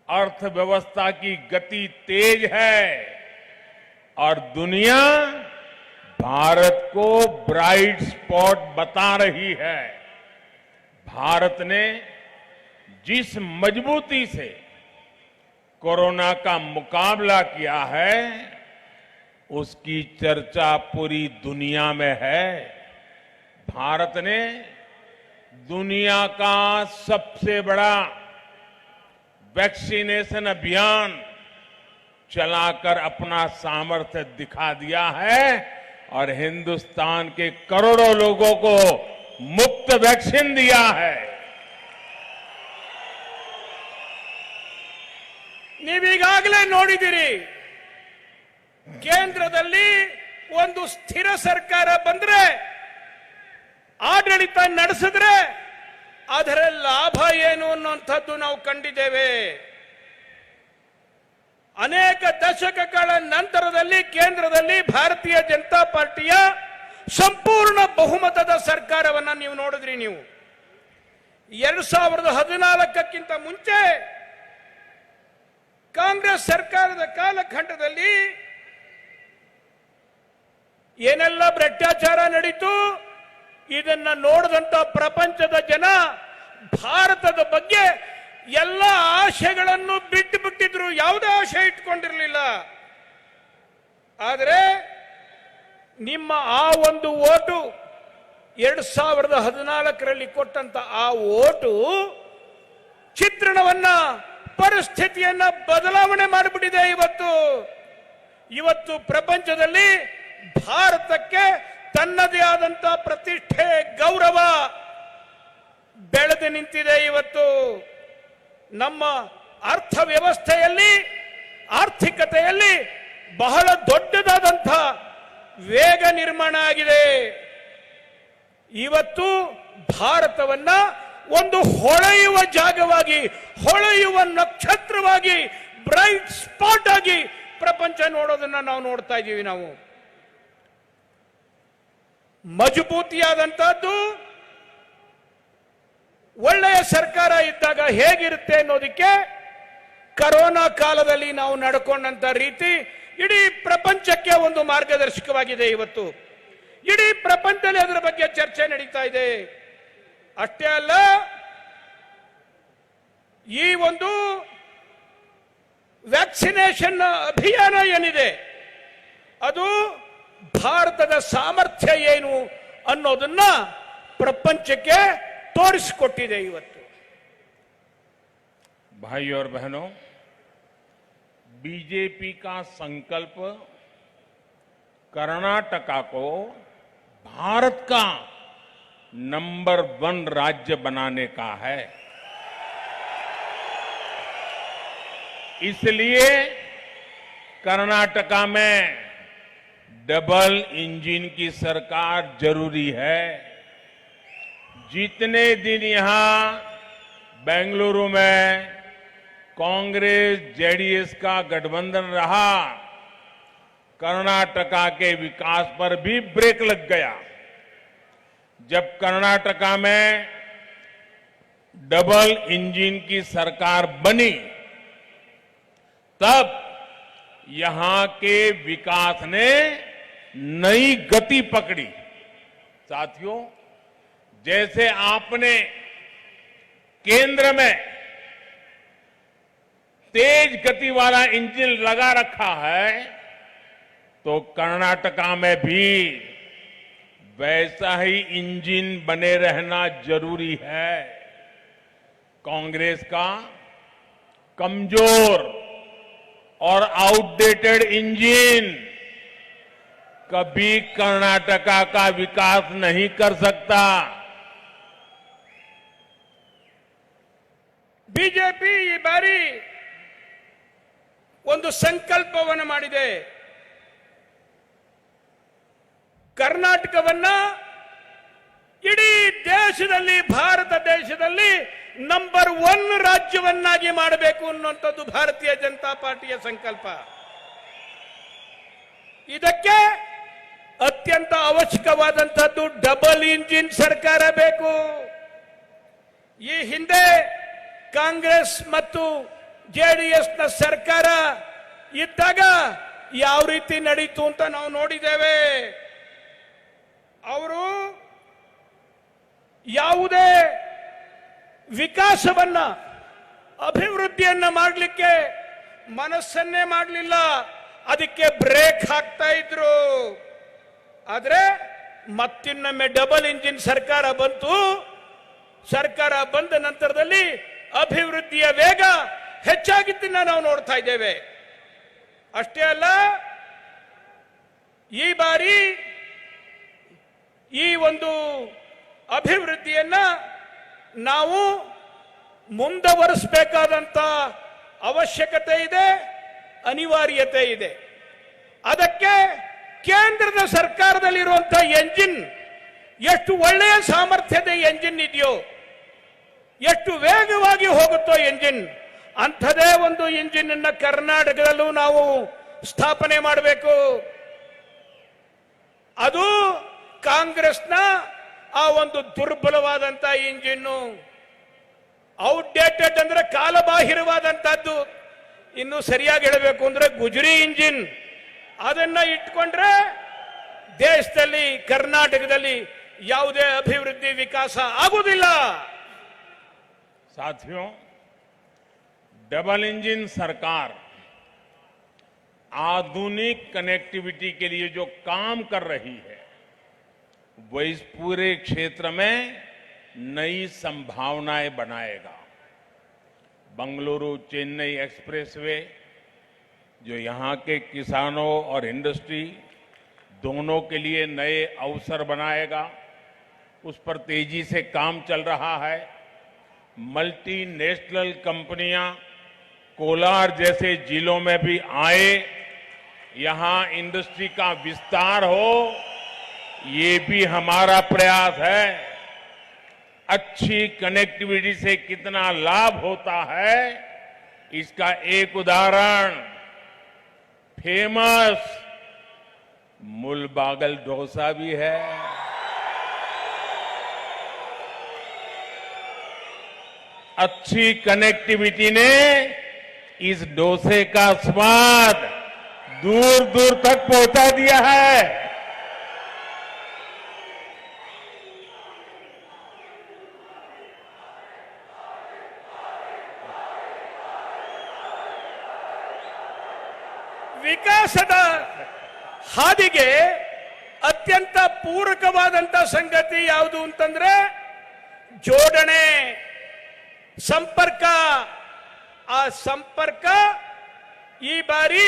अर्थव्यवस्था की गति तेज है और दुनिया भारत को ब्राइट स्पॉट बता रही है। भारत ने जिस मजबूती से कोरोना का मुकाबला किया है, उसकी चर्चा पूरी दुनिया में है। भारत ने दुनिया का सबसे बड़ा वैक्सीनेशन अभियान चलाकर अपना सामर्थ्य दिखा दिया है और हिंदुस्तान के करोड़ों लोगों को मुफ्त वैक्सीन दिया है। ನೀವೀಗಾಗಲೇ ನೋಡಿದಿರಿ, ಕೇಂದ್ರದಲ್ಲಿ ಒಂದು ಸ್ಥಿರ ಸರ್ಕಾರ ಬಂದ್ರೆ, ಆಡಳಿತ ನಡೆಸಿದ್ರೆ ಅದರ ಲಾಭ ಏನು ಅನ್ನುವಂಥದ್ದು ನಾವು ಕಂಡಿದ್ದೇವೆ. ಅನೇಕ ದಶಕಗಳ ನಂತರದಲ್ಲಿ ಕೇಂದ್ರದಲ್ಲಿ ಭಾರತೀಯ ಜನತಾ ಪಾರ್ಟಿಯ ಸಂಪೂರ್ಣ ಬಹುಮತದ ಸರ್ಕಾರವನ್ನ ನೀವು ನೋಡಿದ್ರಿ. ನೀವು 2014ಕ್ಕಿಂತ ಮುಂಚೆ ಕಾಂಗ್ರೆಸ್ ಸರ್ಕಾರದ ಕಾಲಖಂಡದಲ್ಲಿ ಏನೆಲ್ಲ ಭ್ರಷ್ಟಾಚಾರ ನಡೀತು, ಇದನ್ನ ನೋಡಿದಂತ ಪ್ರಪಂಚದ ಜನ ಭಾರತದ ಬಗ್ಗೆ ಎಲ್ಲ ಆಶೆಗಳನ್ನು ಬಿಟ್ಟು ಬಿಟ್ಟಿದ್ರು, ಯಾವುದೇ ಆಶೆ ಇಟ್ಕೊಂಡಿರಲಿಲ್ಲ. ಆದರೆ ನಿಮ್ಮ ಆ ಒಂದು ಓಟು 2014ರಲ್ಲಿ ಕೊಟ್ಟಂತ ಆ ಓಟು ಚಿತ್ರಣವನ್ನ, ಪರಿಸ್ಥಿತಿಯನ್ನ ಬದಲಾವಣೆ ಮಾಡಿಬಿಟ್ಟಿದೆ. ಇವತ್ತು ಪ್ರಪಂಚದಲ್ಲಿ ಭಾರತಕ್ಕೆ ತನ್ನದೇ ಆದಂತ ಪ್ರತಿಷ್ಠೆ, ಗೌರವ ಬೆಳೆದು ನಿಂತಿದೆ. ಇವತ್ತು ನಮ್ಮ ಅರ್ಥವ್ಯವಸ್ಥೆಯಲ್ಲಿ, ಆರ್ಥಿಕತೆಯಲ್ಲಿ ಬಹಳ ದೊಡ್ಡದಾದಂಥ ವೇಗ ನಿರ್ಮಾಣ ಆಗಿದೆ. ಇವತ್ತು ಭಾರತವನ್ನ ಒಂದು ಹೊಳೆಯುವ ಜಾಗವಾಗಿ, ಹೊಳೆಯುವ ನಕ್ಷತ್ರವಾಗಿ, ಬ್ರೈಟ್ ಸ್ಪಾಟ್ ಆಗಿ ಪ್ರಪಂಚ ನೋಡೋದನ್ನ ನಾವು ನೋಡ್ತಾ ಇದ್ದೀವಿ. ನಾವು ಮಜಬೂತಿಯಾದಂತಹದ್ದು ಒಳ್ಳೆಯ ಸರ್ಕಾರ ಇದ್ದಾಗ ಹೇಗಿರುತ್ತೆ ಅನ್ನೋದಕ್ಕೆ ಕರೋನಾ ಕಾಲದಲ್ಲಿ ನಾವು ನಡ್ಕೊಂಡಂತ ರೀತಿ ಇಡೀ ಪ್ರಪಂಚಕ್ಕೆ ಒಂದು ಮಾರ್ಗದರ್ಶಕವಾಗಿದೆ. ಇವತ್ತು ಇಡೀ ಪ್ರಪಂಚದಲ್ಲಿ ಅದರ ಬಗ್ಗೆ ಚರ್ಚೆ ನಡೀತಾ ಇದೆ. ಅಷ್ಟೇ ಅಲ್ಲ, ಈ ಒಂದು ವ್ಯಾಕ್ಸಿನೇಷನ್ ಅಭಿಯಾನ ಏನಿದೆ ಅದು ಭಾರತದ ಸಾಮರ್ಥ್ಯ ಏನು ಅನ್ನೋದನ್ನ ಪ್ರಪಂಚಕ್ಕೆ ತೋರಿಸಿಕೊಟ್ಟಿದೆ. ಇವತ್ತು भाई और बहनों, बीजेपी का संकल्प कर्नाटका को भारत का नंबर 1 राज्य बनाने का है। इसलिए कर्नाटका में डबल इंजन की सरकार जरूरी है। जितने दिन यहां बेंगलुरु में कांग्रेस जेडीएस का गठबंधन रहा, कर्नाटका के विकास पर भी ब्रेक लग गया। जब कर्नाटका में डबल इंजन की सरकार बनी, तब यहां के विकास ने नई गति पकड़ी। साथियों, जैसे आपने केंद्र में तेज गति वाला इंजन लगा रखा है, तो कर्नाटका में भी वैसा ही इंजन बने रहना जरूरी है। कांग्रेस का कमजोर और आउटडेटेड इंजन कभी कर्नाटका का विकास नहीं कर सकता। ಬಿಜೆಪಿ ಈ ಬಾರಿ ಒಂದು ಸಂಕಲ್ಪವನ್ನು ಮಾಡಿದೆ. ಕರ್ನಾಟಕವನ್ನ ಇಡೀ ದೇಶದಲ್ಲಿ, ಭಾರತ ದೇಶದಲ್ಲಿ ನಂಬರ್ 1 ರಾಜ್ಯವನ್ನಾಗಿ ಮಾಡಬೇಕು ಅನ್ನುವಂಥದ್ದು ಭಾರತೀಯ ಜನತಾ ಪಾರ್ಟಿಯ ಸಂಕಲ್ಪ. ಇದಕ್ಕೆ ಅತ್ಯಂತ ಅವಶ್ಯಕವಾದಂತದ್ದು ಡಬಲ್ ಇಂಜಿನ್ ಸರ್ಕಾರ ಬೇಕು. ಈ ಹಿಂದೆ ಕಾಂಗ್ರೆಸ್ ಮತ್ತು ಜೆಡಿಎಸ್ ನ ಸರ್ಕಾರ ಇದ್ದಾಗ ಯಾವ ರೀತಿ ನಡೀತು ಅಂತ ನಾವು ನೋಡಿದ್ದೇವೆ. ಅವರು ಯಾವುದೇ ವಿಕಾಸವನ್ನ, ಅಭಿವೃದ್ಧಿಯನ್ನ ಮಾಡಲಿಕ್ಕೆ ಮನಸ್ಸನ್ನೇ ಮಾಡಲಿಲ್ಲ. ಅದಕ್ಕೆ ಬ್ರೇಕ್ ಹಾಕ್ತಾ ಇದ್ರು. ಆದ್ರೆ ಮತ್ತಿನ್ನೊಮ್ಮೆ ಡಬಲ್ ಇಂಜಿನ್ ಸರ್ಕಾರ ಬಂತು. ಸರ್ಕಾರ ಬಂದ ನಂತರದಲ್ಲಿ ಅಭಿವೃದ್ಧಿಯ ವೇಗ ಹೆಚ್ಚಾಗಿದ್ದನ್ನ ನಾವು ನೋಡ್ತಾ ಇದ್ದೇವೆ. ಅಷ್ಟೇ ಅಲ್ಲ, ಈ ಬಾರಿ ಈ ಒಂದು ಅಭಿವೃದ್ಧಿಯನ್ನ ನಾವು ಮುಂದುವರಿಸಬೇಕಾದಂತ ಅವಶ್ಯಕತೆ ಇದೆ, ಅನಿವಾರ್ಯತೆ ಇದೆ. ಅದಕ್ಕೆ ಕೇಂದ್ರದ ಸರ್ಕಾರದಲ್ಲಿರುವಂತಹ ಎಂಜಿನ್ ಎಷ್ಟು ಒಳ್ಳೆಯ ಸಾಮರ್ಥ್ಯದ ಎಂಜಿನ್ ಇದೆಯೋ, ಎಷ್ಟು ವೇಗವಾಗಿ ಹೋಗುತ್ತೋ ಎಂಜಿನ್, ಅಂಥದೇ ಒಂದು ಇಂಜಿನ್ ಅನ್ನ ಕರ್ನಾಟಕದಲ್ಲೂ ನಾವು ಸ್ಥಾಪನೆ ಮಾಡಬೇಕು. ಅದು ಕಾಂಗ್ರೆಸ್ನ ಆ ಒಂದು ದುರ್ಬಲವಾದಂತಹ ಇಂಜಿನ್ನು, ಔಟ್ಡೇಟೆಡ್ ಅಂದ್ರೆ ಕಾಲಬಾಹಿರವಾದಂತಹದ್ದು. ಇನ್ನು ಸರಿಯಾಗಿ ಹೇಳಬೇಕು ಅಂದ್ರೆ ಗುಜರಿ ಇಂಜಿನ್. ಅದನ್ನ ಇಟ್ಕೊಂಡ್ರೆ ದೇಶದಲ್ಲಿ, ಕರ್ನಾಟಕದಲ್ಲಿ ಯಾವುದೇ ಅಭಿವೃದ್ಧಿ ವಿಕಾಸ ಆಗುವುದಿಲ್ಲ. साथियों, डबल इंजन सरकार आधुनिक कनेक्टिविटी के लिए जो काम कर रही है, वो इस पूरे क्षेत्र में नई संभावनाएं बनाएगा। बंगलुरु चेन्नई एक्सप्रेसवे जो यहां के किसानों और इंडस्ट्री दोनों के लिए नए अवसर बनाएगा, उस पर तेजी से काम चल रहा है। मल्टीनेशनल कंपनियां कोलार जैसे जिलों में भी आए, यहां इंडस्ट्री का विस्तार हो, ये भी हमारा प्रयास है। अच्छी कनेक्टिविटी से कितना लाभ होता है, इसका एक उदाहरण फेमस मुलबागल डोसा भी है। अच्छी कनेक्टिविटी ने इस डोसे का स्वाद दूर दूर तक पहुंचा दिया है। ವಿಕಾಸದ ಹಾದಿಗೆ ಅತ್ಯಂತ ಪೂರಕವಾದಂತ ಸಂಗತಿ ಯಾವುದು ಅಂತಂದ್ರೆ ಜೋಡಣೆ, ಸಂಪರ್ಕ. ಆ ಸಂಪರ್ಕ ಈ ಬಾರಿ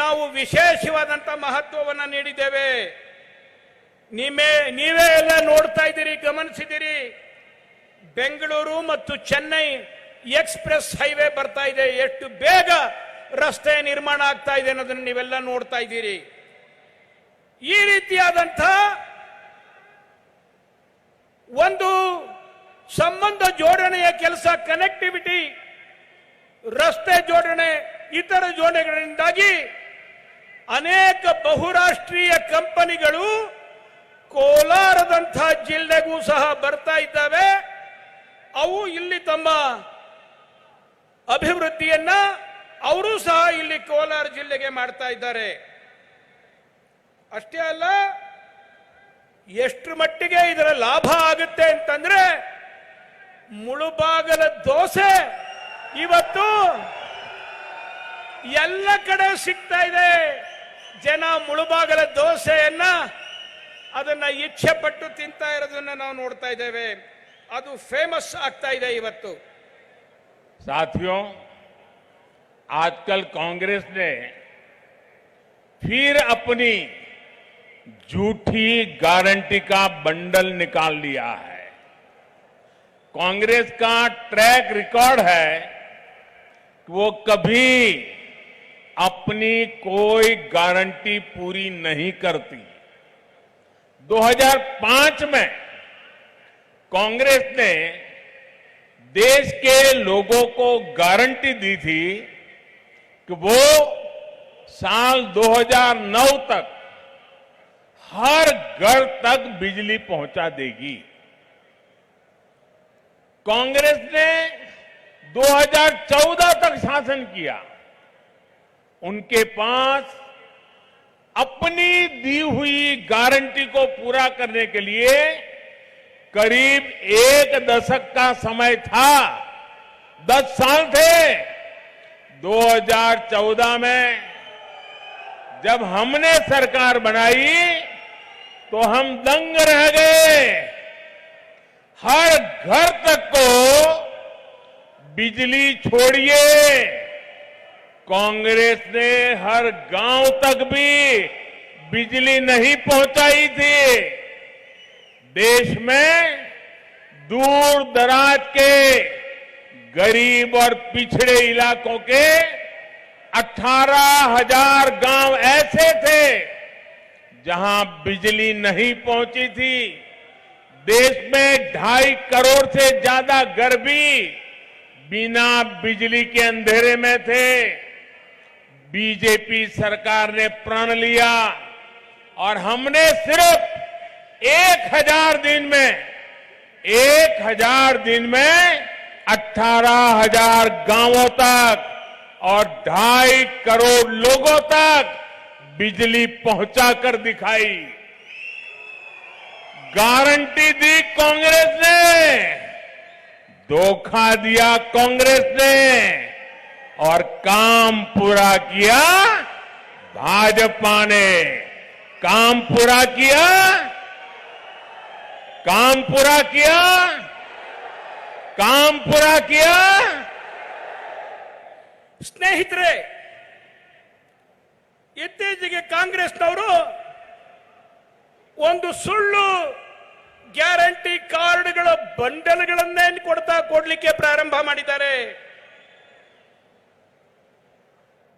ನಾವು ವಿಶೇಷವಾದಂತ ಮಹತ್ವವನ್ನು ನೀಡಿದ್ದೇವೆ. ನೀವೇ ಎಲ್ಲ ನೋಡ್ತಾ ಇದ್ದೀರಿ, ಗಮನಿಸಿದಿರಿ. ಬೆಂಗಳೂರು ಮತ್ತು ಚೆನ್ನೈ ಎಕ್ಸ್ಪ್ರೆಸ್ ಹೈವೇ ಬರ್ತಾ ಇದೆ. ಎಷ್ಟು ಬೇಗ ರಸ್ತೆ ನಿರ್ಮಾಣ ಆಗ್ತಾ ಇದೆ ಅನ್ನೋದನ್ನು ನೀವೆಲ್ಲ ನೋಡ್ತಾ ಇದ್ದೀರಿ. ಈ ರೀತಿಯಾದಂಥ ಒಂದು ಸಂಬಂಧ ಜೋಡಣೆಯ ಕೆಲಸ, ಕನೆಕ್ಟಿವಿಟಿ, ರಸ್ತೆ ಜೋಡಣೆ, ಇತರ ಜೋಡಣೆಗಳಿಂದಾಗಿ ಅನೇಕ ಬಹುರಾಷ್ಟ್ರೀಯ ಕಂಪನಿಗಳು ಕೋಲಾರದಂಥ ಜಿಲ್ಲೆಗೂ ಸಹ ಬರ್ತಾ ಇದ್ದಾವೆ. ಅವು ಇಲ್ಲಿ ತಮ್ಮ ಅಭಿವೃದ್ಧಿಯನ್ನ ಅವರು ಸಹ ಇಲ್ಲಿ ಕೋಲಾರ ಜಿಲ್ಲೆಗೆ ಮಾಡ್ತಾ ಇದ್ದಾರೆ. ಅಷ್ಟೇ ಅಲ್ಲ, ಎಷ್ಟು ಮಟ್ಟಿಗೆ ಇದರ ಲಾಭ ಆಗುತ್ತೆ ಅಂತಂದ್ರೆ, ಮುಳುಬಾಗಲ ದೋಸೆ ಇವತ್ತು ಎಲ್ಲ ಕಡೆ ಸಿಗ್ತಾ ಇದೆ. ಜನ ಮುಳುಬಾಗಲ ದೋಸೆಯನ್ನ ಅದನ್ನ ಇಚ್ಛೆ ಪಟ್ಟು ತಿಂತಾ ಇರೋದನ್ನ ನಾವು ನೋಡ್ತಾ ಇದ್ದೇವೆ. ಅದು ಫೇಮಸ್ ಆಗ್ತಾ ಇದೆ ಇವತ್ತು. साथियों, आजकल कांग्रेस ने फिर अपनी झूठी गारंटी का बंडल निकाल लिया है. कांग्रेस का ट्रैक रिकॉर्ड है कि वो कभी अपनी कोई गारंटी पूरी नहीं करती. 2005 में कांग्रेस ने देश के लोगों को गारंटी दी थी कि वो साल 2009 तक हर घर तक बिजली पहुंचा देगी. कांग्रेस ने 2014 तक शासन किया. उनके पास अपनी दी हुई गारंटी को पूरा करने के लिए करीब 1 दशक का समय था. 10 साल थे. 2014 में जब हमने सरकार बनाई तो हम दंग रह गए. हर घर तक को बिजली छोड़िए, कांग्रेस ने हर गांव तक भी बिजली नहीं पहुंचाई थी. देश में दूर दराज के गरीब और पिछड़े इलाकों के 18,000 गांव ऐसे थे जहां बिजली नहीं पहुंची थी. देश में 2.5 करोड़ से ज्यादा घर भी बिना बिजली के अंधेरे में थे. बीजेपी सरकार ने प्रण लिया और हमने सिर्फ 1,000 दिन में 18,000 गांवों तक और 2.5 करोड़ लोगों तक बिजली पहुंचाकर दिखाई. गारंटी दी कांग्रेस ने, धोखा दिया कांग्रेस ने और काम पूरा किया भाजपा ने. काम पूरा किया ಸ್ನೇಹಿತರೆ, ಇತ್ತೀಚೆಗೆ ಕಾಂಗ್ರೆಸ್ನವರು ಒಂದು ಸುಳ್ಳು ಗ್ಯಾರಂಟಿ ಕಾರ್ಡ್ಗಳ ಬಂಡಲ್ಗಳನ್ನೇ ಕೊಡ್ಲಿಕ್ಕೆ ಪ್ರಾರಂಭ ಮಾಡಿದ್ದಾರೆ.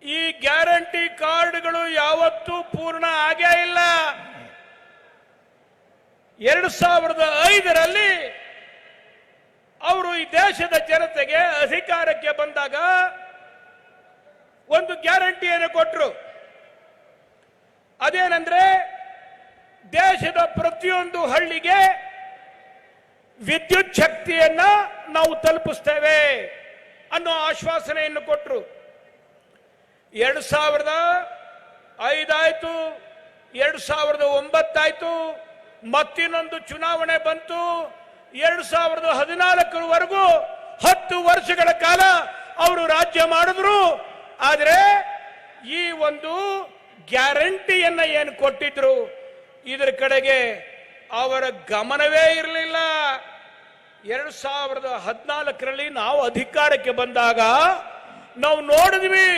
ಈ ಗ್ಯಾರಂಟಿ ಕಾರ್ಡ್ಗಳು ಯಾವತ್ತೂ ಪೂರ್ಣ ಆಗೇ ಇಲ್ಲ. 2005ರಲ್ಲಿ ಅವರು ಈ ದೇಶದ ಜನತೆಗೆ ಅಧಿಕಾರಕ್ಕೆ ಬಂದಾಗ ಒಂದು ಗ್ಯಾರಂಟಿಯನ್ನು ಕೊಟ್ಟರು. ಅದೇನೆಂದ್ರೆ ದೇಶದ ಪ್ರತಿಯೊಂದು ಹಳ್ಳಿಗೆ ವಿದ್ಯುತ್ ಶಕ್ತಿಯನ್ನ ನಾವು ತಲುಪಿಸ್ತೇವೆ ಅನ್ನೋ ಆಶ್ವಾಸನೆಯನ್ನು ಕೊಟ್ಟರು. 2005 ಆಯ್ತು, 2009 ಆಯ್ತು, ಮತ್ತಿನ್ನೊಂದು ಚುನಾವಣೆ ಬಂತು. 2014ವರೆಗೂ 10 ವರ್ಷಗಳ ಕಾಲ ಅವರು ರಾಜ್ಯ ಮಾಡಿದ್ರು. ಆದರೆ ಈ ಒಂದು ಗ್ಯಾರಂಟಿಯನ್ನ ಏನು ಕೊಟ್ಟಿದ್ರು ಇದರ ಕಡೆಗೆ ಅವರ ಗಮನವೇ ಇರಲಿಲ್ಲ. 2014ರಲ್ಲಿ ನಾವು ಅಧಿಕಾರಕ್ಕೆ ಬಂದಾಗ ನಾವು ನೋಡಿದ್ವಿ,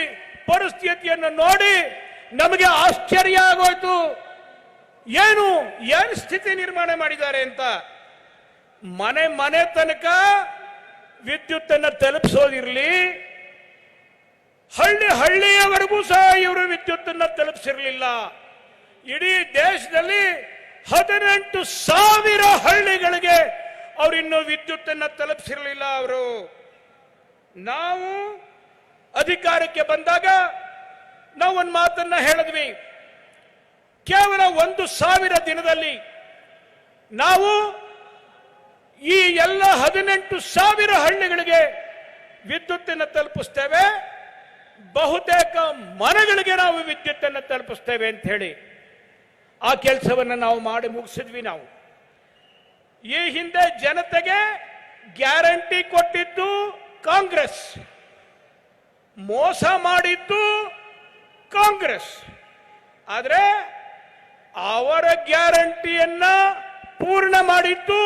ಪರಿಸ್ಥಿತಿಯನ್ನು ನೋಡಿ ನಮಗೆ ಆಶ್ಚರ್ಯ ಆಗೋಯ್ತು. ಏನು ಸ್ಥಿತಿ ನಿರ್ಮಾಣ ಮಾಡಿದ್ದಾರೆ ಅಂತ. ಮನೆ ತನಕ ವಿದ್ಯುತ್ ಅನ್ನು ತಲುಪಿಸೋದಿರಲಿ, ಹಳ್ಳಿಯವರೆಗೂ ಸಹ ಇವರು ವಿದ್ಯುತ್ ಅನ್ನು ತಲುಪಿಸಿರಲಿಲ್ಲ. ಇಡೀ ದೇಶದಲ್ಲಿ 18,000 ಹಳ್ಳಿಗಳಿಗೆ ಅವರಿನ್ನೂ ವಿದ್ಯುತ್ ಅನ್ನು ತಲುಪಿಸಿರಲಿಲ್ಲ. ಅವರು ನಾವು ಅಧಿಕಾರಕ್ಕೆ ಬಂದಾಗ ನಾವು ಒಂದು ಮಾತನ್ನ ಹೇಳಿದ್ವಿ, ಕೇವಲ 1,000 ದಿನದಲ್ಲಿ ನಾವು ಈ ಎಲ್ಲ 18,000 ಹಳ್ಳಿಗಳಿಗೆ ವಿದ್ಯುತ್ತನ್ನು ತಲುಪಿಸ್ತೇವೆ, ಬಹುತೇಕ ಮನೆಗಳಿಗೆ ನಾವು ವಿದ್ಯುತ್ತನ್ನು ತಲುಪಿಸ್ತೇವೆ ಅಂತ ಹೇಳಿ ಆ ಕೆಲಸವನ್ನು ನಾವು ಮಾಡಿ ಮುಗಿಸಿದ್ವಿ. ನಾವು ಈ ಹಿಂದೆ ಜನತೆಗೆ ಗ್ಯಾರಂಟಿ ಕೊಟ್ಟಿದ್ದು ಕಾಂಗ್ರೆಸ್, ಮೋಸ ಮಾಡಿದ್ದು ಕಾಂಗ್ರೆಸ್. ಆದರೆ ಅವರ ಗ್ಯಾರಂಟಿಯನ್ನ ಪೂರ್ಣ ಮಾಡಿದ್ದು,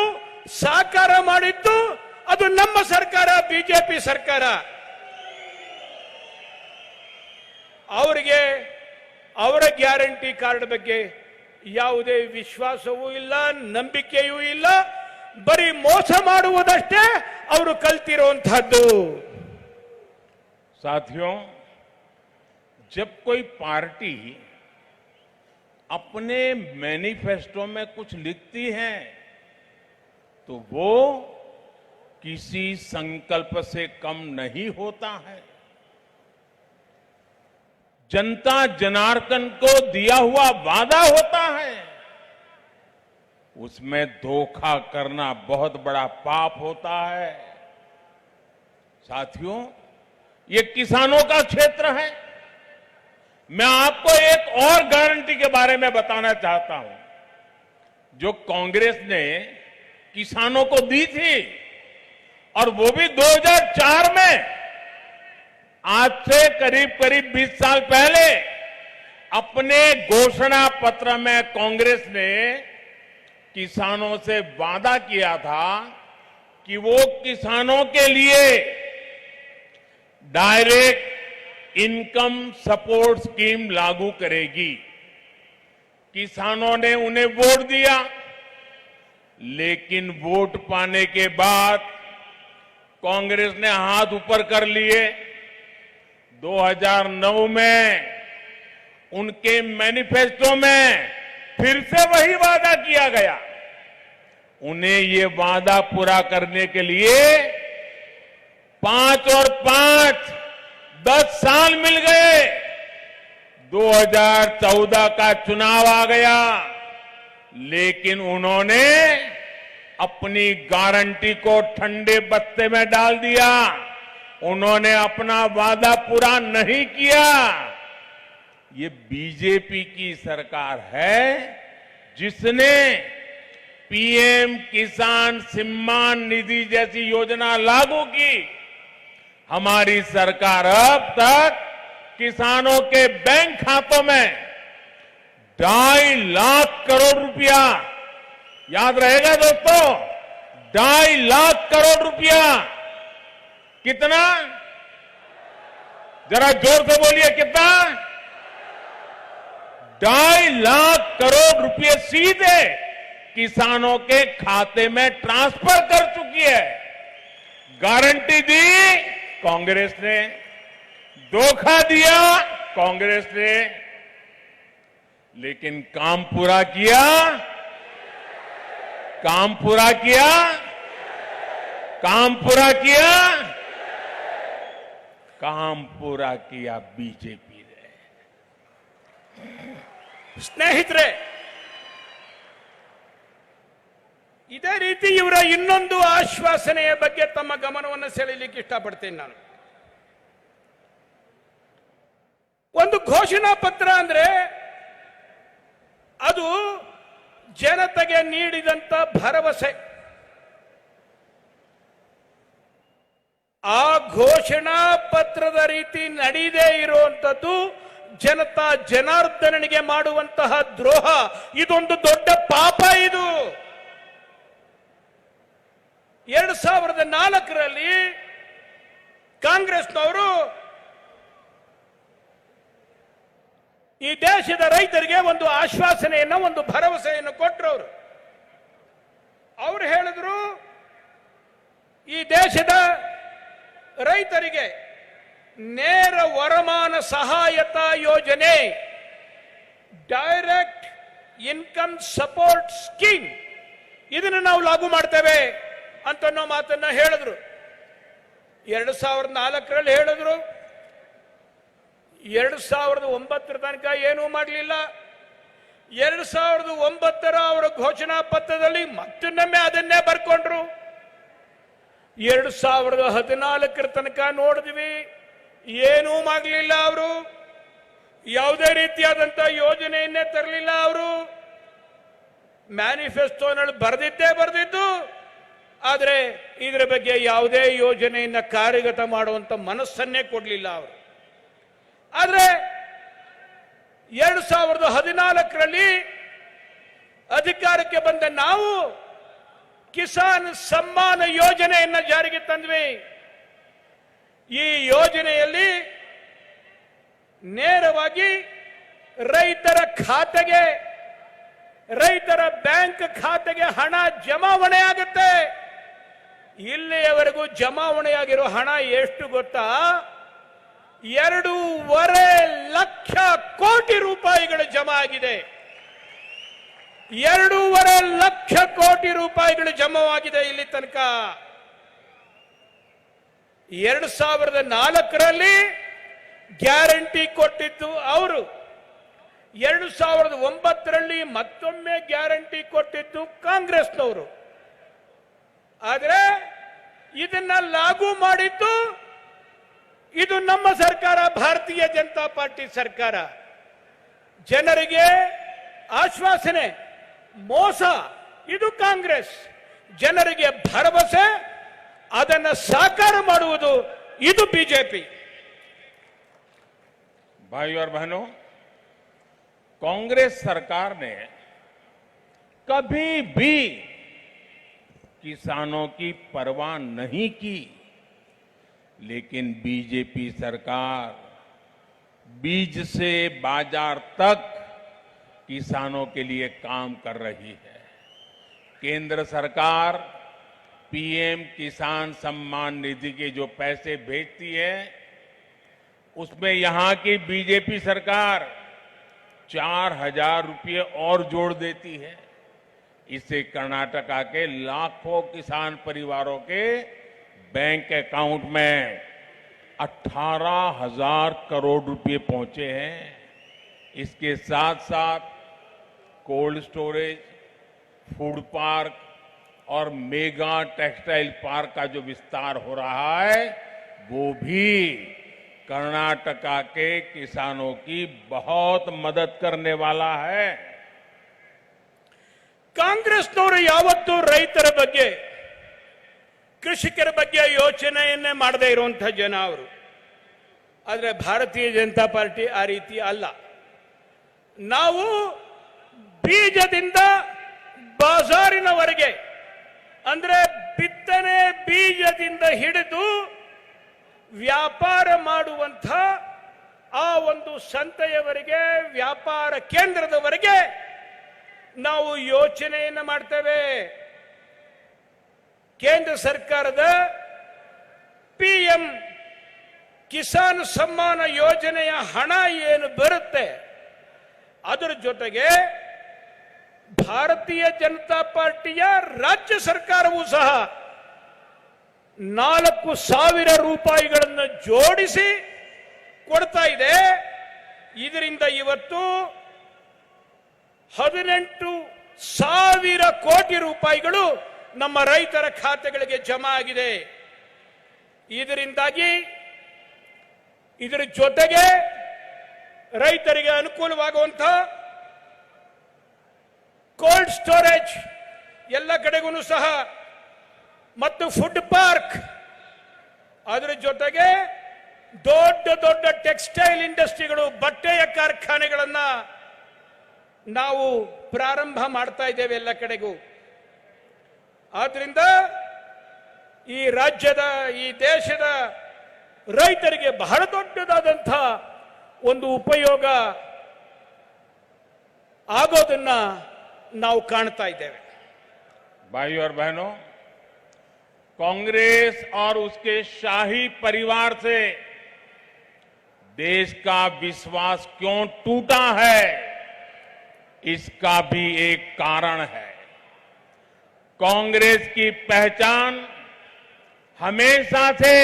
ಸಾಕಾರ ಮಾಡಿದ್ದು ಅದು ನಮ್ಮ ಸರ್ಕಾರ, ಬಿಜೆಪಿ ಸರ್ಕಾರ. ಅವರಿಗೆ ಅವರ ಗ್ಯಾರಂಟಿ ಕಾರ್ಡ್ ಬಗ್ಗೆ ಯಾವುದೇ ವಿಶ್ವಾಸವೂ ಇಲ್ಲ, ನಂಬಿಕೆಯೂ ಇಲ್ಲ. ಬರೀ ಮೋಸ ಮಾಡುವುದಷ್ಟೇ ಅವರು ಕಲ್ತಿರುವಂತಹದ್ದು. साथियों, जब कोई पार्टी अपने मैनिफेस्टो में कुछ लिखती है तो वो किसी संकल्प से कम नहीं होता है. जनता जनार्दन को दिया हुआ वादा होता है, उसमें धोखा करना बहुत बड़ा पाप होता है. साथियों, ये किसानों का क्षेत्र है. मैं आपको एक और गारंटी के बारे में बताना चाहता हूं जो कांग्रेस ने किसानों को दी थी, और वो भी 2004 में. आज से करीब करीब 20 साल पहले अपने घोषणा पत्र में कांग्रेस ने किसानों से वादा किया था कि वो किसानों के लिए डायरेक्ट इनकम सपोर्ट स्कीम लागू करेगी. किसानों ने उन्हें वोट दिया, लेकिन वोट पाने के बाद कांग्रेस ने हाथ ऊपर कर लिए. 2009 में उनके मैनिफेस्टो में फिर से वही वादा किया गया. उन्हें ये वादा पूरा करने के लिए 5 और 5 10 साल मिल गए. 2014 का चुनाव आ गया, लेकिन उन्होंने अपनी गारंटी को ठंडे बस्ते में डाल दिया. उन्होंने अपना वादा पूरा नहीं किया. ये बीजेपी की सरकार है जिसने पीएम किसान सम्मान निधि जैसी योजना लागू की. हमारी सरकार अब तक किसानों के बैंक खातों में 2.5 लाख करोड़ रुपया, याद रहेगा दोस्तों, 2.5 लाख करोड़ रुपया. कितना? जरा जोर से बोलिए, कितना? 2.5 लाख करोड़ रुपए सीधे किसानों के खाते में ट्रांसफर कर चुकी है. गारंटी दी कांग्रेस ने, धोखा दिया कांग्रेस ने, लेकिन काम पूरा किया. काम पूरा किया. काम पूरा किया. काम पूरा किया बीजेपी ने. ಸ್ನೇಹಿತರೆ, ಇದೇ ರೀತಿ ಇವರ ಇನ್ನೊಂದು ಆಶ್ವಾಸನೆಯ ಬಗ್ಗೆ ತಮ್ಮ ಗಮನವನ್ನು ಸೆಳೆಯಲಿಕ್ಕೆ ಇಷ್ಟಪಡ್ತೇನೆ ನಾನು. ಒಂದು ಘೋಷಣಾ ಪತ್ರ ಅಂದ್ರೆ ಅದು ಜನತೆಗೆ ನೀಡಿದಂತ ಭರವಸೆ. ಆ ಘೋಷಣಾ ಪತ್ರದ ರೀತಿ ನಡೆಯದೇ ಇರುವಂತದ್ದು ಜನತಾ ಜನಾರ್ದನನಿಗೆ ಮಾಡುವಂತಹ ದ್ರೋಹ. ಇದೊಂದು ದೊಡ್ಡ ಪಾಪ. ಇದು 2004ರಲ್ಲಿ ಕಾಂಗ್ರೆಸ್ನವರು ಈ ದೇಶದ ರೈತರಿಗೆ ಒಂದು ಆಶ್ವಾಸನೆಯನ್ನು, ಒಂದು ಭರವಸೆಯನ್ನು ಕೊಟ್ಟರು. ಅವರು ಹೇಳಿದ್ರು, ಈ ದೇಶದ ರೈತರಿಗೆ ನೇರ ವರಮಾನ ಸಹಾಯತಾ ಯೋಜನೆ, ಡೈರೆಕ್ಟ್ ಇನ್ಕಮ್ ಸಪೋರ್ಟ್ ಸ್ಕೀಮ್, ಇದನ್ನು ನಾವು ಲಾಗು ಮಾಡ್ತೇವೆ ಅಂತನ್ನೋ ಮಾತನ್ನ ಹೇಳಿದ್ರು. 2004ರಲ್ಲಿ ಹೇಳಿದ್ರು. 2009 ತನಕ ಏನೂ ಮಾಡಲಿಲ್ಲ. 2009 ಅವರ ಘೋಷಣಾ ಪತ್ರದಲ್ಲಿ ಮತ್ತೊಮ್ಮೆ ಅದನ್ನೇ ಬರ್ಕೊಂಡ್ರು. 2014 ತನಕ ನೋಡಿದ್ವಿ, ಏನೂ ಮಾಡಲಿಲ್ಲ. ಅವರು ಯಾವುದೇ ರೀತಿಯಾದಂತ ಯೋಜನೆಯನ್ನೇ ತರಲಿಲ್ಲ. ಅವರು ಮ್ಯಾನಿಫೆಸ್ಟೋನಲ್ಲಿ ಬರೆದಿದ್ದು, ಆದರೆ ಇದರ ಬಗ್ಗೆ ಯಾವುದೇ ಯೋಜನೆಯನ್ನ ಕಾರ್ಯಗತ ಮಾಡುವಂತ ಮನಸ್ಸನ್ನೇ ಕೊಡಲಿಲ್ಲ ಅವರು. ಆದ್ರೆ 2014ರಲ್ಲಿ ಅಧಿಕಾರಕ್ಕೆ ಬಂದ ನಾವು ಕಿಸಾನ್ ಸಮ್ಮಾನ ಯೋಜನೆಯನ್ನ ಜಾರಿಗೆ ತಂದ್ವಿ. ಈ ಯೋಜನೆಯಲ್ಲಿ ನೇರವಾಗಿ ರೈತರ ಖಾತೆಗೆ, ರೈತರ ಬ್ಯಾಂಕ್ ಖಾತೆಗೆ ಹಣ ಜಮಾವಣೆ ಆಗುತ್ತೆ. ಇಲ್ಲಿಯವರೆಗೂ ಜಮಾವಣೆಯಾಗಿರೋ ಹಣ ಎಷ್ಟು ಗೊತ್ತಾ? 2.5 ಲಕ್ಷ ಕೋಟಿ ರೂಪಾಯಿಗಳು ಜಮಾ ಆಗಿದೆ. 2.5 ಲಕ್ಷ ಕೋಟಿ ರೂಪಾಯಿಗಳು ಜಮಾವಾಗಿದೆ ಇಲ್ಲಿ ತನಕ. 2004ರಲ್ಲಿ ಗ್ಯಾರಂಟಿ ಕೊಟ್ಟಿದ್ದು ಅವರು, 2009ರಲ್ಲಿ ಮತ್ತೊಮ್ಮೆ ಗ್ಯಾರಂಟಿ ಕೊಟ್ಟಿದ್ದು ಕಾಂಗ್ರೆಸ್ನವರು. ಆದರೆ ಇದನ್ನ ಲಾಗು ಮಾಡಿದ್ದು ಇದು ನಮ್ಮ ಸರ್ಕಾರ, ಭಾರತೀಯ ಜನತಾ ಪಾರ್ಟಿ ಸರ್ಕಾರ. ಜನರಿಗೆ ಆಶ್ವಾಸನೆ, ಮೋಸ ಇದು ಕಾಂಗ್ರೆಸ್. ಜನರಿಗೆ ಭರವಸೆ, ಅದನ್ನು ಸಾಕಾರ ಮಾಡುವುದು ಇದು ಬಿಜೆಪಿ. भाइयों और बहनों, कांग्रेस सरकार ने कभी भी किसानों की परवाह नहीं की, लेकिन बीजेपी सरकार बीज से बाजार तक किसानों के लिए काम कर रही है. केंद्र सरकार पीएम किसान सम्मान निधि के जो पैसे भेजती है, उसमें यहां की बीजेपी सरकार 4,000 रुपये और जोड़ देती है. इससे कर्नाटका के लाखों किसान परिवारों के बैंक अकाउंट में 18,000 करोड़ रुपए पहुंचे हैं. इसके साथ साथ कोल्ड स्टोरेज, फूड पार्क और मेगा टेक्सटाइल पार्क का जो विस्तार हो रहा है, वो भी कर्नाटका के किसानों की बहुत मदद करने वाला है. ಕಾಂಗ್ರೆಸ್ನವರು ಯಾವತ್ತೂ ರೈತರ ಬಗ್ಗೆ, ಕೃಷಿಕರ ಬಗ್ಗೆ ಯೋಚನೆಯನ್ನೇ ಮಾಡದೇ ಇರುವಂತಹ ಜನ ಅವರು. ಆದರೆ ಭಾರತೀಯ ಜನತಾ ಪಾರ್ಟಿ ಆ ರೀತಿ ಅಲ್ಲ. ನಾವು ಬೀಜದಿಂದ ಬಾಜಾರಿನವರೆಗೆ, ಅಂದ್ರೆ ಬಿತ್ತನೆ ಬೀಜದಿಂದ ಹಿಡಿದು ವ್ಯಾಪಾರ ಮಾಡುವಂಥ ಆ ಒಂದು ಸಂತೆಯವರೆಗೆ, ವ್ಯಾಪಾರ ಕೇಂದ್ರದವರೆಗೆ ನಾವು ಯೋಚನೆಯನ್ನು ಮಾಡ್ತೇವೆ. ಕೇಂದ್ರ ಸರ್ಕಾರದ ಪಿಎಂ ಕಿಸಾನ್ ಸಮ್ಮಾನ ಯೋಜನೆಯ ಹಣ ಏನು ಬರುತ್ತೆ, ಅದರ ಜೊತೆಗೆ ಭಾರತೀಯ ಜನತಾ ಪಾರ್ಟಿಯ ರಾಜ್ಯ ಸರ್ಕಾರವೂ ಸಹ 4,000 ರೂಪಾಯಿಗಳನ್ನು ಜೋಡಿಸಿ ಕೊಡ್ತಾ ಇದೆ. ಇದರಿಂದ ಇವತ್ತು 18,000 ಕೋಟಿ ರೂಪಾಯಿಗಳು ನಮ್ಮ ರೈತರ ಖಾತೆಗಳಿಗೆ ಜಮಾ ಆಗಿದೆ. ಇದರಿಂದಾಗಿ ಇದರ ಜೊತೆಗೆ ರೈತರಿಗೆ ಅನುಕೂಲವಾಗುವಂತಹ ಕೋಲ್ಡ್ ಸ್ಟೋರೇಜ್ ಎಲ್ಲ ಕಡೆಗೂ ಸಹ, ಮತ್ತು ಫುಡ್ ಪಾರ್ಕ್, ಅದರ ಜೊತೆಗೆ ದೊಡ್ಡ ದೊಡ್ಡ ಟೆಕ್ಸ್ಟೈಲ್ ಇಂಡಸ್ಟ್ರಿಗಳು, ಬಟ್ಟೆಯ ಕಾರ್ಖಾನೆಗಳನ್ನ ನಾವು ಪ್ರಾರಂಭ ಮಾಡ್ತಾ ಇದ್ದೇವೆ ಎಲ್ಲ ಕಡೆಗೂ. ಆದ್ರಿಂದ ಈ ರಾಜ್ಯದ, ಈ ದೇಶದ ರೈತರಿಗೆ ಬಹಳ ದೊಡ್ಡದಾದಂಥ ಒಂದು ಉಪಯೋಗ ಆಗೋದನ್ನ ನಾವು ಕಾಣ್ತಾ ಇದ್ದೇವೆ. भाइयों और बहनों, कांग्रेस और उसके शाही परिवार से देश का विश्वास क्यों टूटा है, इसका भी एक कारण है. कांग्रेस की पहचान हमेशा से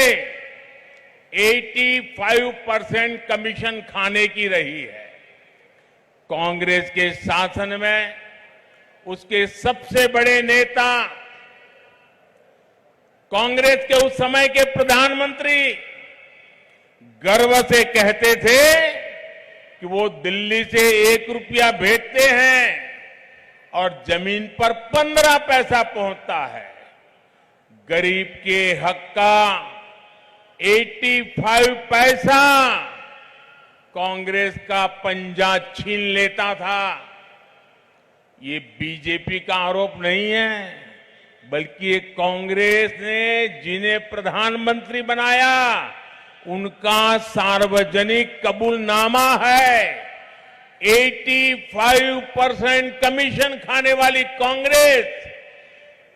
85% कमीशन खाने की रही है. कांग्रेस के शासन में उसके सबसे बड़े नेता, कांग्रेस के उस समय के प्रधानमंत्री गर्व से कहते थे कि वो दिल्ली से 1 रुपया भेजते हैं और जमीन पर 15 पैसा पहुंचता है. गरीब के हक का 85 पैसा कांग्रेस का पंजा छीन लेता था। ये बीजेपी का आरोप नहीं है, बल्कि ये कांग्रेस ने जिन्हें प्रधानमंत्री बनाया उनका सार्वजनिक कबूलनामा है। 85% कमीशन खाने वाली कांग्रेस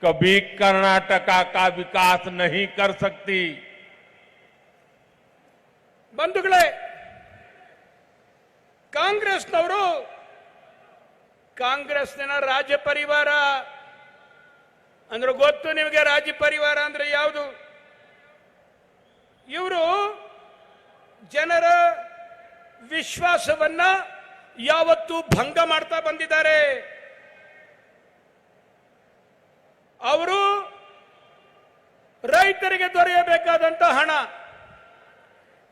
कभी कर्नाटका का विकास नहीं कर सकती। ಬಂಧುಗಳೇ, ಕಾಂಗ್ರೆಸ್ನವರು ಕಾಂಗ್ರೆಸ್ನ ರಾಜ್ಯ ಪರಿವಾರ ಅಂದ್ರೆ ಗೊತ್ತು ನಿಮಗೆ. ರಾಜ್ಯ ಪರಿವಾರ ಅಂದ್ರೆ ಯಾವುದು? ಇವರು ಜನರ ವಿಶ್ವಾಸವನ್ನ ಯಾವತ್ತೂ ಭಂಗ ಮಾಡ್ತಾ ಬಂದಿದ್ದಾರೆ. ಅವರು ರೈತರಿಗೆ ದೊರೆಯಬೇಕಾದಂತ ಹಣ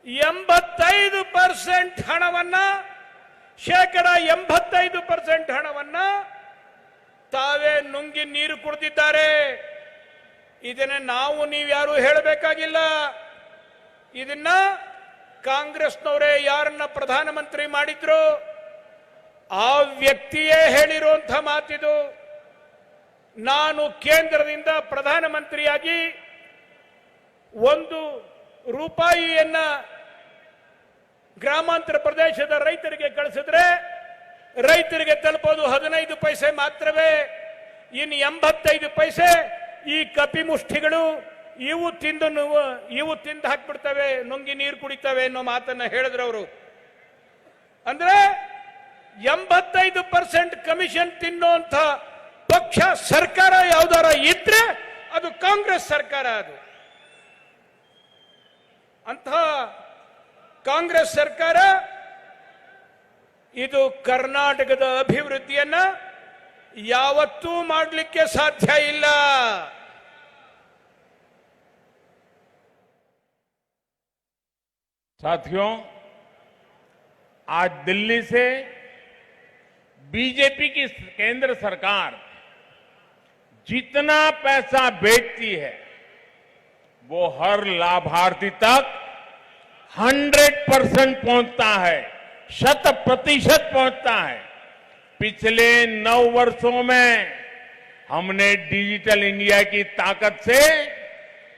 85% ಹಣವನ್ನ, 85% ಹಣವನ್ನ ತಾವೇ ನುಂಗಿ ನೀರು ಕುಡಿದಿದ್ದಾರೆ. ಇದನ್ನ ನಾವು ನೀವ್ಯಾರು ಹೇಳಬೇಕಾಗಿಲ್ಲ. ಇದನ್ನ ಕಾಂಗ್ರೆಸ್ನವರೇ ಯಾರನ್ನ ಪ್ರಧಾನಮಂತ್ರಿ ಮಾಡಿದ್ರು ಆ ವ್ಯಕ್ತಿಯೇ ಹೇಳಿರುವಂತ ಮಾತಿದು. ನಾನು ಕೇಂದ್ರದಿಂದ ಪ್ರಧಾನಮಂತ್ರಿಯಾಗಿ 1 ರೂಪಾಯಿಯನ್ನ ಗ್ರಾಮಾಂತರ ಪ್ರದೇಶದ ರೈತರಿಗೆ ಕಳಿಸಿದ್ರೆ ರೈತರಿಗೆ ತಲುಪೋದು 15 ಪೈಸೆ ಮಾತ್ರವೇ. ಇನ್ನು 85 ಪೈಸೆ ಈ ಕಪಿಮುಷ್ಟಿಗಳು ಇವು ತಿಂದು ಹಾಕ್ಬಿಡ್ತವೆ, ನುಂಗಿ ನೀರು ಕುಡಿತವೆ ಅನ್ನೋ ಮಾತನ್ನ ಹೇಳಿದ್ರು ಅವರು. ಅಂದ್ರೆ 85% ಕಮಿಷನ್ ತಿನ್ನುವಂತ ಪಕ್ಷ ಸರ್ಕಾರ ಯಾವ್ದಾರ ಇದ್ರೆ ಅದು ಕಾಂಗ್ರೆಸ್ ಸರ್ಕಾರ. ಅದು ಅಂತ ಕಾಂಗ್ರೆಸ್ ಸರ್ಕಾರ ಇದು ಕರ್ನಾಟಕದ ಅಭಿವೃದ್ಧಿಯನ್ನ ಯಾವತ್ತೂ ಮಾಡಲಿಕ್ಕೆ ಸಾಧ್ಯ ಇಲ್ಲ. साथियों, आज दिल्ली से बीजेपी की केंद्र सरकार जितना पैसा भेजती है वो हर लाभार्थी तक 100% पहुंचता है, 100% पहुंचता है। पिछले 9 वर्षों में हमने डिजिटल इंडिया की ताकत से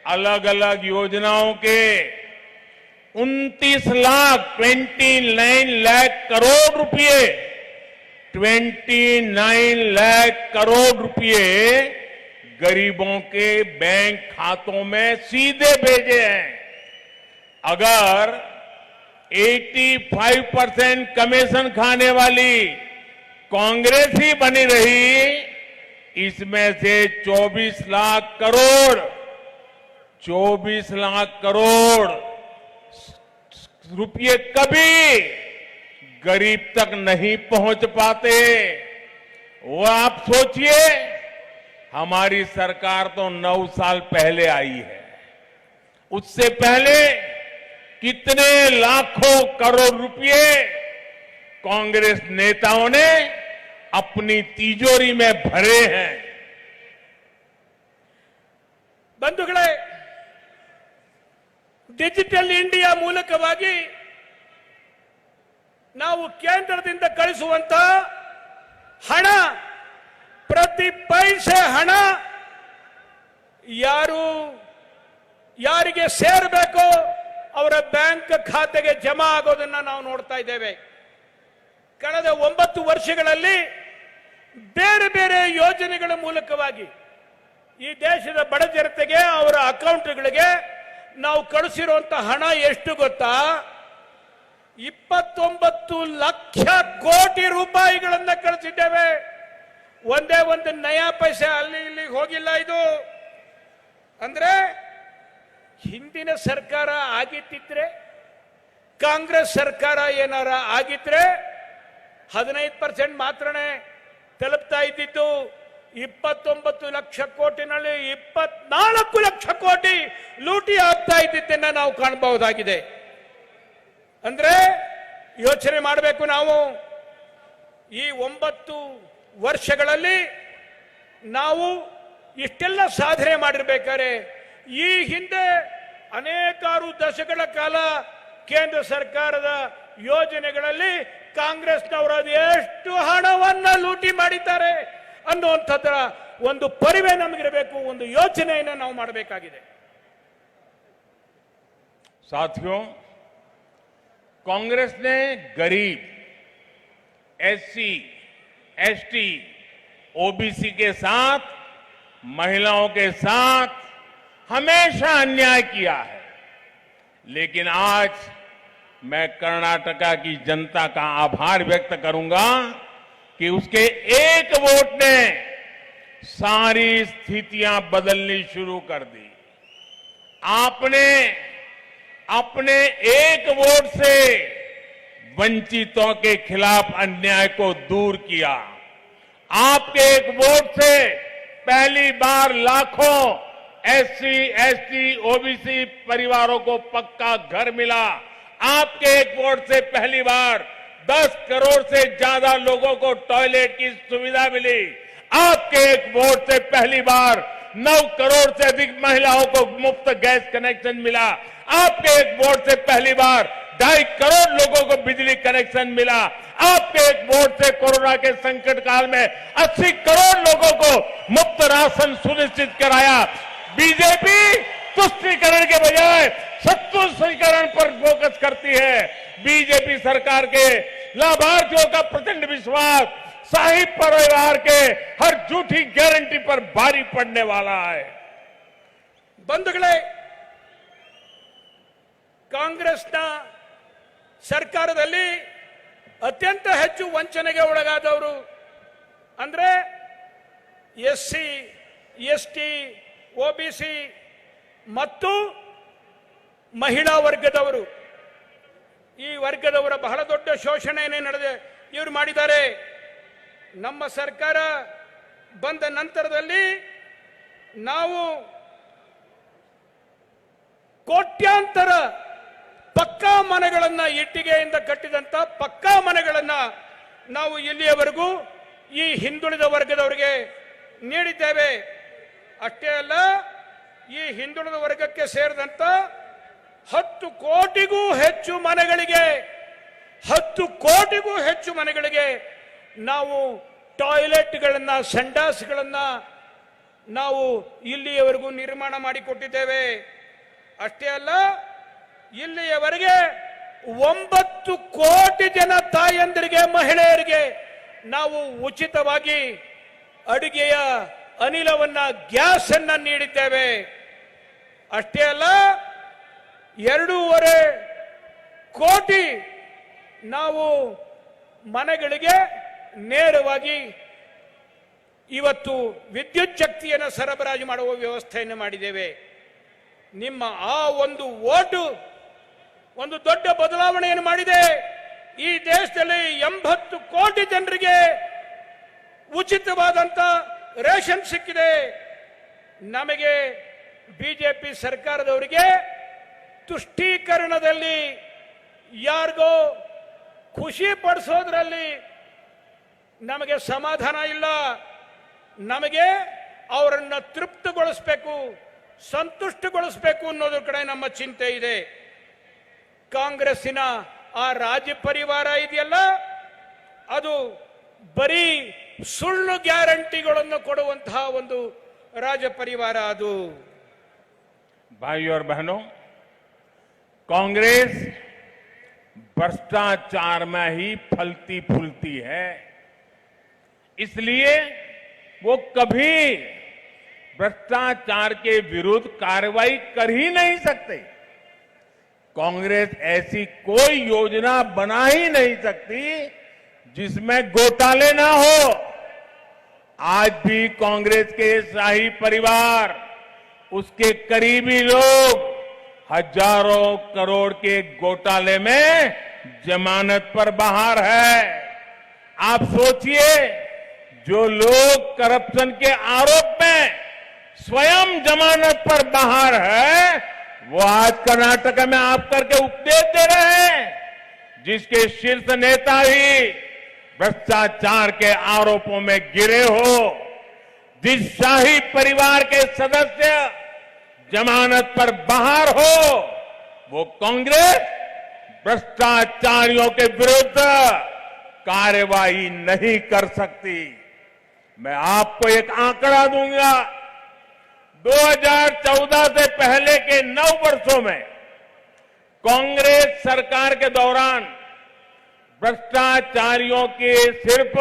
अलग अलग योजनाओं के 29 लाख करोड़ रुपए 29 लाख करोड़ रुपए गरीबों के बैंक खातों में सीधे भेजे हैं। अगर 85% कमीशन खाने वाली कांग्रेस ही बनी रही, इसमें से 24 लाख करोड़ रुपये कभी गरीब तक नहीं पहुंच पाते। वो आप सोचिए, हमारी सरकार तो 9 साल पहले आई है, उससे पहले कितने लाखों करोड़ रुपए कांग्रेस नेताओं ने अपनी तिजोरी में भरे हैं। ಬಂಧುಗಳೇ, ಡಿಜಿಟಲ್ ಇಂಡಿಯಾ ಮೂಲಕವಾಗಿ ನಾವು ಕೇಂದ್ರದಿಂದ ಕಳಿಸುವಂತ ಹಣ, ಪ್ರತಿ ಪೈಸೆ ಹಣ ಯಾರಿಗೆ ಸೇರಬೇಕೋ ಅವರ ಬ್ಯಾಂಕ್ ಖಾತೆಗೆ ಜಮಾ ಆಗೋದನ್ನ ನಾವು ನೋಡ್ತಾ ಇದ್ದೇವೆ. ಕಳೆದ 9 ವರ್ಷಗಳಲ್ಲಿ ಬೇರೆ ಬೇರೆ ಯೋಜನೆಗಳ ಮೂಲಕವಾಗಿ ಈ ದೇಶದ ಬಡ ಜನತೆಗೆ ಅವರ ಅಕೌಂಟ್ಗಳಿಗೆ ನಾವು ಕಳಿಸಿರುವಂತ ಹಣ ಎಷ್ಟು ಗೊತ್ತಾ? 29 ಲಕ್ಷ ಕೋಟಿ ರೂಪಾಯಿಗಳನ್ನ ಕಳಿಸಿದ್ದೇವೆ. ಒಂದೇ ಒಂದು ನಯಾ ಪೈಸೆ ಅಲ್ಲಿ ಇಲ್ಲಿ ಹೋಗಿಲ್ಲ. ಇದು ಅಂದ್ರೆ ಹಿಂದಿನ ಸರ್ಕಾರ ಆಗಿದ್ದಿದ್ರೆ, ಕಾಂಗ್ರೆಸ್ ಸರ್ಕಾರ ಏನಾರ ಆಗಿದ್ರೆ 15% ಮಾತ್ರನೇ ತಲುಪ್ತಾ ಇದ್ದಿದ್ದು. 29 ಲಕ್ಷ ಕೋಟಿನಲ್ಲಿ 24 ಲಕ್ಷ ಕೋಟಿ ಲೂಟಿ ಆಗ್ತಾ ಇದ್ದಿದ್ದನ್ನ ನಾವು ಕಾಣಬಹುದಾಗಿದೆ. ಅಂದ್ರೆ ಯೋಚನೆ ಮಾಡಬೇಕು ನಾವು. ಈ 9 ವರ್ಷಗಳಲ್ಲಿ ನಾವು ಇಷ್ಟೆಲ್ಲ ಸಾಧನೆ ಮಾಡಿರ್ಬೇಕಾದ್ರೆ ಈ ಹಿಂದೆ ಅನೇಕಾರು ದಶಕಗಳ ಕಾಲ ಕೇಂದ್ರ ಸರ್ಕಾರದ ಯೋಜನೆಗಳಲ್ಲಿ ಕಾಂಗ್ರೆಸ್ನವರು ಎಷ್ಟು ಹಣವನ್ನ ಲೂಟಿ ಮಾಡಿದ್ದಾರೆ ಅನ್ನುವಂಥದ್ರ ಒಂದು ಪರಿವೆ ನಮಗಿರಬೇಕು, ಒಂದು ಯೋಚನೆಯನ್ನು ನಾವು ಮಾಡಬೇಕಾಗಿದೆ. साथियों, कांग्रेस ने गरीब, एससी, एसटी, ओबीसी के साथ, महिलाओं के साथ हमेशा अन्याय किया है। लेकिन आज मैं कर्नाटका की जनता का आभार व्यक्त करूंगा कि उसके एक वोट ने सारी स्थितियां बदलनी शुरू कर दी। आपने अपने एक वोट से वंचितों के खिलाफ अन्याय को दूर किया। आपके एक वोट से पहली बार लाखों एससी, एसटी, ओबीसी परिवारों को पक्का घर मिला। आपके एक वोट से पहली बार 10 करोड़ से ज्यादा लोगों को टॉयलेट की सुविधा मिली। आपके एक वोट से पहली बार 9 करोड़ से अधिक महिलाओं को मुफ्त गैस कनेक्शन मिला। आपके एक वोट से पहली बार 2.5 करोड़ लोगों को बिजली कनेक्शन मिला। आपके एक वोट से कोरोना के संकट काल में 80 करोड़ लोगों को मुफ्त राशन सुनिश्चित कराया। बीजेपी तुष्टीकरण के बजाय सतुष्टीकरण पर फोकस करती है। बीजेपी सरकार के लाभार्थियों का प्रचंड विश्वास शाही परिवार के हर झूठी गारंटी पर भारी पड़ने वाला है। ಬಂಧುಗಳೇ, ಕಾಂಗ್ರೆಸ್ನ ಸರ್ಕಾರದಲ್ಲಿ ಅತ್ಯಂತ ಹೆಚ್ಚು ವಂಚನೆಗೆ ಒಳಗಾದವರು ಅಂದ್ರೆ ಎಸ್ಸಿ, ಎಸ್ಟಿ, ಓಬಿಸಿ ಮತ್ತು ಮಹಿಳಾ ವರ್ಗದವರು. ಈ ವರ್ಗದವರ ಬಹಳ ದೊಡ್ಡ ಶೋಷಣೆಯನ್ನೇ ನಡೆದ ಇವರು ಮಾಡಿದ್ದಾರೆ. ನಮ್ಮ ಸರ್ಕಾರ ಬಂದ ನಂತರದಲ್ಲಿ ನಾವು ಕೋಟ್ಯಾಂತರ ಪಕ್ಕಾ ಮನೆಗಳನ್ನ, ಇಟ್ಟಿಗೆಯಿಂದ ಕಟ್ಟಿದಂತ ಪಕ್ಕಾ ಮನೆಗಳನ್ನ ನಾವು ಇಲ್ಲಿಯವರೆಗೂ ಈ ಹಿಂದುಳಿದ ವರ್ಗದವರಿಗೆ ನೀಡಿದ್ದೇವೆ. ಅಷ್ಟೇ ಅಲ್ಲ, ಈ ಹಿಂದುಳಿದ ವರ್ಗಕ್ಕೆ ಸೇರಿದಂತ 10 ಕೋಟಿಗೂ ಹೆಚ್ಚು ಮನೆಗಳಿಗೆ 10 ಕೋಟಿಗೂ ಹೆಚ್ಚು ಮನೆಗಳಿಗೆ ನಾವು ಟಾಯ್ಲೆಟ್ಗಳನ್ನ, ಸಂಡಾಸ್ಗಳನ್ನ ನಾವು ಇಲ್ಲಿಯವರೆಗೂ ನಿರ್ಮಾಣ ಮಾಡಿಕೊಟ್ಟಿದ್ದೇವೆ. ಅಷ್ಟೇ ಅಲ್ಲ, ಇಲ್ಲಿಯವರೆಗೆ 9 ಕೋಟಿ ಜನ ತಾಯಂದಿರಿಗೆ, ಮಹಿಳೆಯರಿಗೆ ನಾವು ಉಚಿತವಾಗಿ ಅಡುಗೆಯ ಅನಿಲವನ್ನ, ಗ್ಯಾಸ್ ಅನ್ನ ನೀಡಿದ್ದೇವೆ. ಅಷ್ಟೇ ಅಲ್ಲ, 2.5 ಕೋಟಿ ನಾವು ಮನೆಗಳಿಗೆ ನೇರವಾಗಿ ಇವತ್ತು ವಿದ್ಯುತ್ ಶಕ್ತಿಯನ್ನು ಸರಬರಾಜು ಮಾಡುವ ವ್ಯವಸ್ಥೆಯನ್ನು ಮಾಡಿದ್ದೇವೆ. ನಿಮ್ಮ ಆ ಒಂದು ಓಟು ಒಂದು ದೊಡ್ಡ ಬದಲಾವಣೆಯನ್ನು ಮಾಡಿದೆ. ಈ ದೇಶದಲ್ಲಿ 80 ಕೋಟಿ ಜನರಿಗೆ ಉಚಿತವಾದಂತ ರೇಷನ್ ಸಿಕ್ಕಿದೆ. ನಮಗೆ ಬಿಜೆಪಿ ಸರ್ಕಾರದವರಿಗೆ ತುಷ್ಟೀಕರಣದಲ್ಲಿ ಯಾರಿಗೋ ಖುಷಿ ಪಡಿಸೋದ್ರಲ್ಲಿ ನಮಗೆ ಸಮಾಧಾನ ಇಲ್ಲ. ನಮಗೆ ಅವರನ್ನು ತೃಪ್ತಿಗೊಳಿಸಬೇಕು, ಸಂತುಷ್ಟಗೊಳಿಸಬೇಕು ಅನ್ನೋದ್ರ ಕಡೆ ನಮ್ಮ ಚಿಂತೆ ಇದೆ. ಕಾಂಗ್ರೆಸ್ಸಿನ ಆ ರಾಜ್ಯ ಪರಿವಾರ ಇದೆಯಲ್ಲ, ಅದು ಬರೀ ಸುಳ್ಳು ಗ್ಯಾರಂಟಿಗಳನ್ನು ಕೊಡುವಂತಹ ಒಂದು ರಾಜ ಪರಿವಾರ ಅದು. भाइयों और बहनों, कांग्रेस भ्रष्टाचार में ही फलती फूलती है। इसलिए वो कभी भ्रष्टाचार के विरुद्ध कार्रवाई कर ही नहीं सकते। कांग्रेस ऐसी कोई योजना बना ही नहीं सकती जिसमें घोटाले ना हो। आज भी कांग्रेस के शाही परिवार, उसके करीबी लोग हजारों करोड़ के घोटाले में जमानत पर बाहर है। आप सोचिए, जो लोग करप्शन के आरोप में स्वयं जमानत पर बाहर है, वो आज कर्नाटक में आप करके उपदेश दे रहे हैं, जिसके शीर्ष नेता ही भ्रष्टाचार के आरोपों में गिरे हो, जिस शाही परिवार के सदस्य जमानत पर बाहर हो, वो कांग्रेस भ्रष्टाचारियों के विरुद्ध कार्रवाई नहीं कर सकती। मैं आपको एक आंकड़ा दूंगा। 2014 से पहले के 9 वर्षों में कांग्रेस सरकार के दौरान भ्रष्टाचारियों के सिर्फ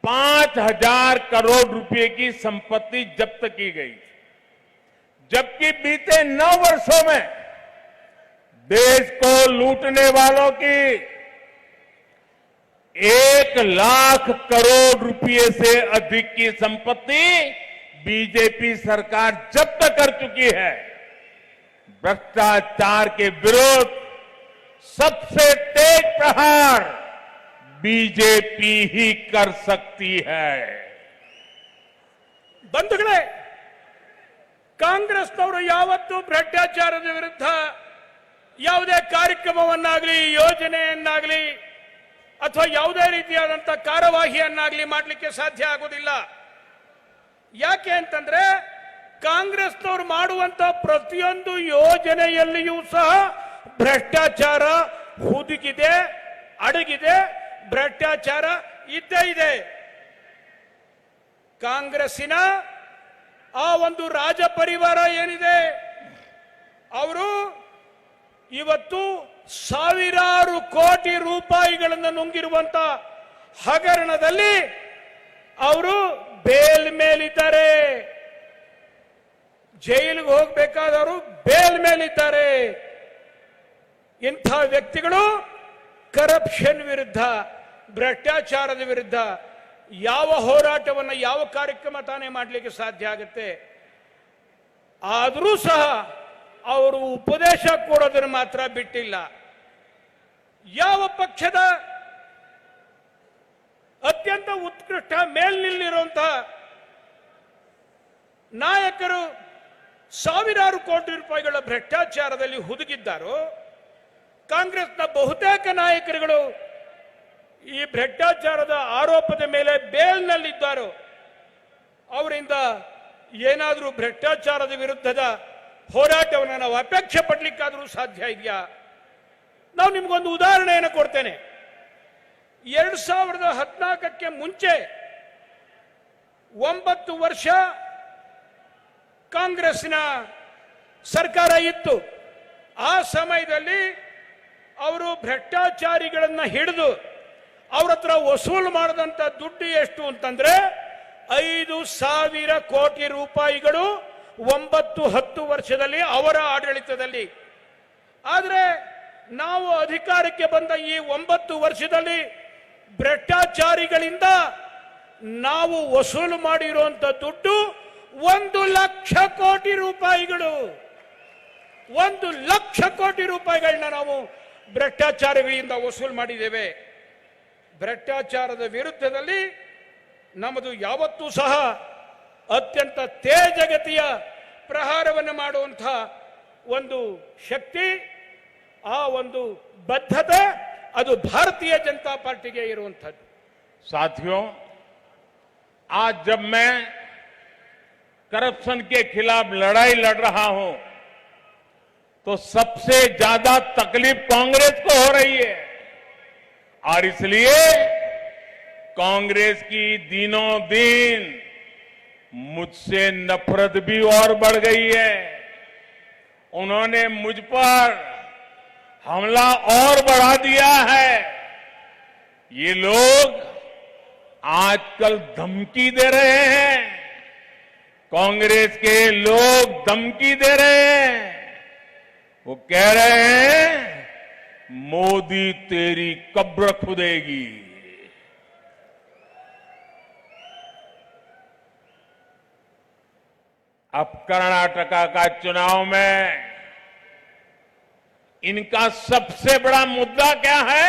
5,000 करोड़ रुपए की संपत्ति जब्त की गई, जबकि बीते 9 वर्षों में देश को लूटने वालों की 1 लाख करोड़ रुपए से अधिक की संपत्ति बीजेपी सरकार जब्त कर चुकी है। भ्रष्टाचार के विरुद्ध सबसे तेज प्रहार बीजेपी ही कर सकती है। ಬಂಧುಗಳೇ, ಕಾಂಗ್ರೆಸ್ನವರು ಯಾವತ್ತೂ ಭ್ರಷ್ಟಾಚಾರದ ವಿರುದ್ಧ ಯಾವುದೇ ಕಾರ್ಯಕ್ರಮವನ್ನಾಗಲಿ ಯೋಜನೆಯನ್ನಾಗಲಿ ಅಥವಾ ಯಾವುದೇ ರೀತಿಯಾದಂತಹ ಕಾರ್ಯವಾಹಿಯನ್ನಾಗಲಿ ಮಾಡಲಿಕ್ಕೆ ಸಾಧ್ಯ ಆಗುವುದಿಲ್ಲ. ಯಾಕೆ ಅಂತಂದ್ರೆ ಕಾಂಗ್ರೆಸ್ನವರು ಮಾಡುವಂತ ಪ್ರತಿಯೊಂದು ಯೋಜನೆಯಲ್ಲಿಯೂ ಸಹ ಭ್ರಷ್ಟಾಚಾರ ಹುದುಗಿದೆ, ಅಡಗಿದೆ, ಭ್ರಷ್ಟಾಚಾರ ಇದ್ದೇ ಇದೆ. ಕಾಂಗ್ರೆಸ್ಸಿನ ಆ ಒಂದು ರಾಜ ಪರಿವಾರ ಏನಿದೆ, ಅವರು ಇವತ್ತು ಸಾವಿರಾರು ಕೋಟಿ ರೂಪಾಯಿಗಳನ್ನು ನುಂಗಿರುವಂತ ಹಗರಣದಲ್ಲಿ ಅವರು ಬೇಲ್ ಮೇಲಿದ್ದಾರೆ. ಜೈಲಿಗೆ ಹೋಗಬೇಕಾದವರು ಬೇಲ್ ಮೇಲಿದ್ದಾರೆ. ಇಂಥ ವ್ಯಕ್ತಿಗಳು ಕರಪ್ಷನ್ ವಿರುದ್ಧ, ಭ್ರಷ್ಟಾಚಾರದ ವಿರುದ್ಧ ಯಾವ ಹೋರಾಟವನ್ನು, ಯಾವ ಕಾರ್ಯಕ್ರಮ ತಾನೇ ಮಾಡಲಿಕ್ಕೆ ಸಾಧ್ಯ ಆಗುತ್ತೆ? ಆದರೂ ಸಹ ಅವರು ಉಪದೇಶ ಕೊಡೋದನ್ನು ಮಾತ್ರ ಬಿಟ್ಟಿಲ್ಲ. ಯಾವ ಪಕ್ಷದ ಅತ್ಯಂತ ಉತ್ಕೃಷ್ಟ ಮೇಲ್ನಿಲ್ಲಿರುವಂತಹ ನಾಯಕರು ಸಾವಿರಾರು ಕೋಟಿ ರೂಪಾಯಿಗಳ ಭ್ರಷ್ಟಾಚಾರದಲ್ಲಿ ಹುದುಗಿದ್ದಾರೋ, ಕಾಂಗ್ರೆಸ್ನ ಬಹುತೇಕ ನಾಯಕರುಗಳು ಈ ಭ್ರಷ್ಟಾಚಾರದ ಆರೋಪದ ಮೇಲೆ ಬೇಲ್ನಲ್ಲಿದ್ದಾರೋ, ಅವರಿಂದ ಏನಾದರೂ ಭ್ರಷ್ಟಾಚಾರದ ವಿರುದ್ಧದ ಹೋರಾಟವನ್ನು ನಾವು ಅಪೇಕ್ಷೆ ಪಡಲಿಕ್ಕಾದರೂ ಸಾಧ್ಯ ಇದೆಯಾ? ನಾವು ನಿಮಗೊಂದು ಉದಾಹರಣೆಯನ್ನು ಕೊಡ್ತೇನೆ. 2014ಕ್ಕೆ ಮುಂಚೆ 9 ವರ್ಷ ಕಾಂಗ್ರೆಸ್ನ ಸರ್ಕಾರ ಇತ್ತು. ಆ ಸಮಯದಲ್ಲಿ ಅವರು ಭ್ರಷ್ಟಾಚಾರಿಗಳನ್ನ ಹಿಡಿದು ಅವ್ರ ಹತ್ರ ವಸೂಲು ಮಾಡಿದಂತ ದುಡ್ಡು ಎಷ್ಟು ಅಂತಂದ್ರೆ 5,000 ಕೋಟಿ ರೂಪಾಯಿಗಳು 9-10 ವರ್ಷದಲ್ಲಿ ಅವರ ಆಡಳಿತದಲ್ಲಿ. ಆದರೆ ನಾವು ಅಧಿಕಾರಕ್ಕೆ ಬಂದ ಈ 9 ವರ್ಷದಲ್ಲಿ ಭ್ರಷ್ಟಾಚಾರಿಗಳಿಂದ ನಾವು ವಸೂಲು ಮಾಡಿರುವಂತ ದುಡ್ಡು 1 ಲಕ್ಷ ಕೋಟಿ ರೂಪಾಯಿಗಳು. 1 ಲಕ್ಷ ಕೋಟಿ ರೂಪಾಯಿಗಳನ್ನ ನಾವು ಭ್ರಷ್ಟಾಚಾರಿಗಳಿಂದ ವಸೂಲು ಮಾಡಿದ್ದೇವೆ. ಭ್ರಷ್ಟಾಚಾರದ ವಿರುದ್ಧದಲ್ಲಿ ನಮ್ಮದು ಯಾವತ್ತೂ ಸಹ ಅತ್ಯಂತ ತೇಜಗತಿಯ ಪ್ರಹಾರವನ್ನು ಮಾಡುವಂತಹ ಒಂದು ಶಕ್ತಿ, ಆ ಒಂದು ಬದ್ಧತೆ ಅದು ಭಾರತೀಯ ಜನತಾ ಪಾರ್ಟಿಗೆ ಇರುವಂತದ್ದು. साथियों, आज जब मैं करप्शन के खिलाफ लड़ाई लड़ रहा हूं तो सबसे ज्यादा तकलीफ कांग्रेस को हो रही है, और इसलिए कांग्रेस की दिनों दिन मुझसे नफरत भी और बढ़ गई है। उन्होंने मुझ पर हमला और बढ़ा दिया है। ये लोग आजकल धमकी दे रहे हैं, कांग्रेस के लोग धमकी दे रहे हैं। वो कह रहे हैं मोदी तेरी कब्र खुदेगी। अब कर्नाटका का चुनाव में इनका सबसे बड़ा मुद्दा क्या है?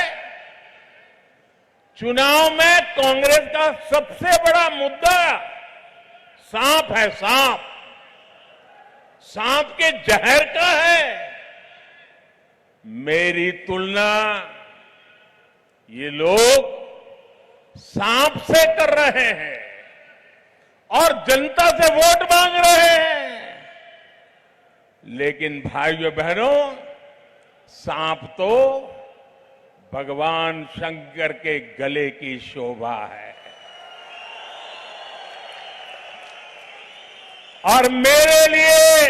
चुनाव में कांग्रेस का सबसे बड़ा मुद्दा सांप है। सांप, सांप के जहर का है। मेरी तुलना ये लोग सांप से कर रहे हैं और जनता से वोट मांग रहे हैं। लेकिन भाइयों बहनों, सांप तो भगवान शंकर के गले की शोभा है। और मेरे लिए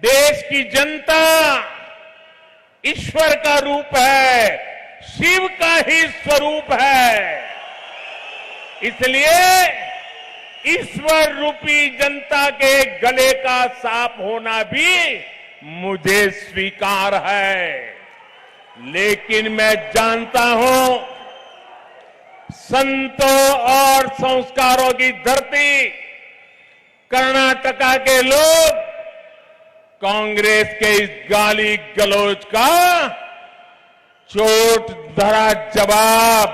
देश की जनता ईश्वर का रूप है, शिव का ही स्वरूप है। इसलिए ईश्वर रूपी जनता के गले का सांप होना भी मुझे स्वीकार है। लेकिन मैं जानता हूं, संतों और संस्कारों की धरती कर्नाटका के लोग कांग्रेस के इस गाली गलौज का चोट धरा जवाब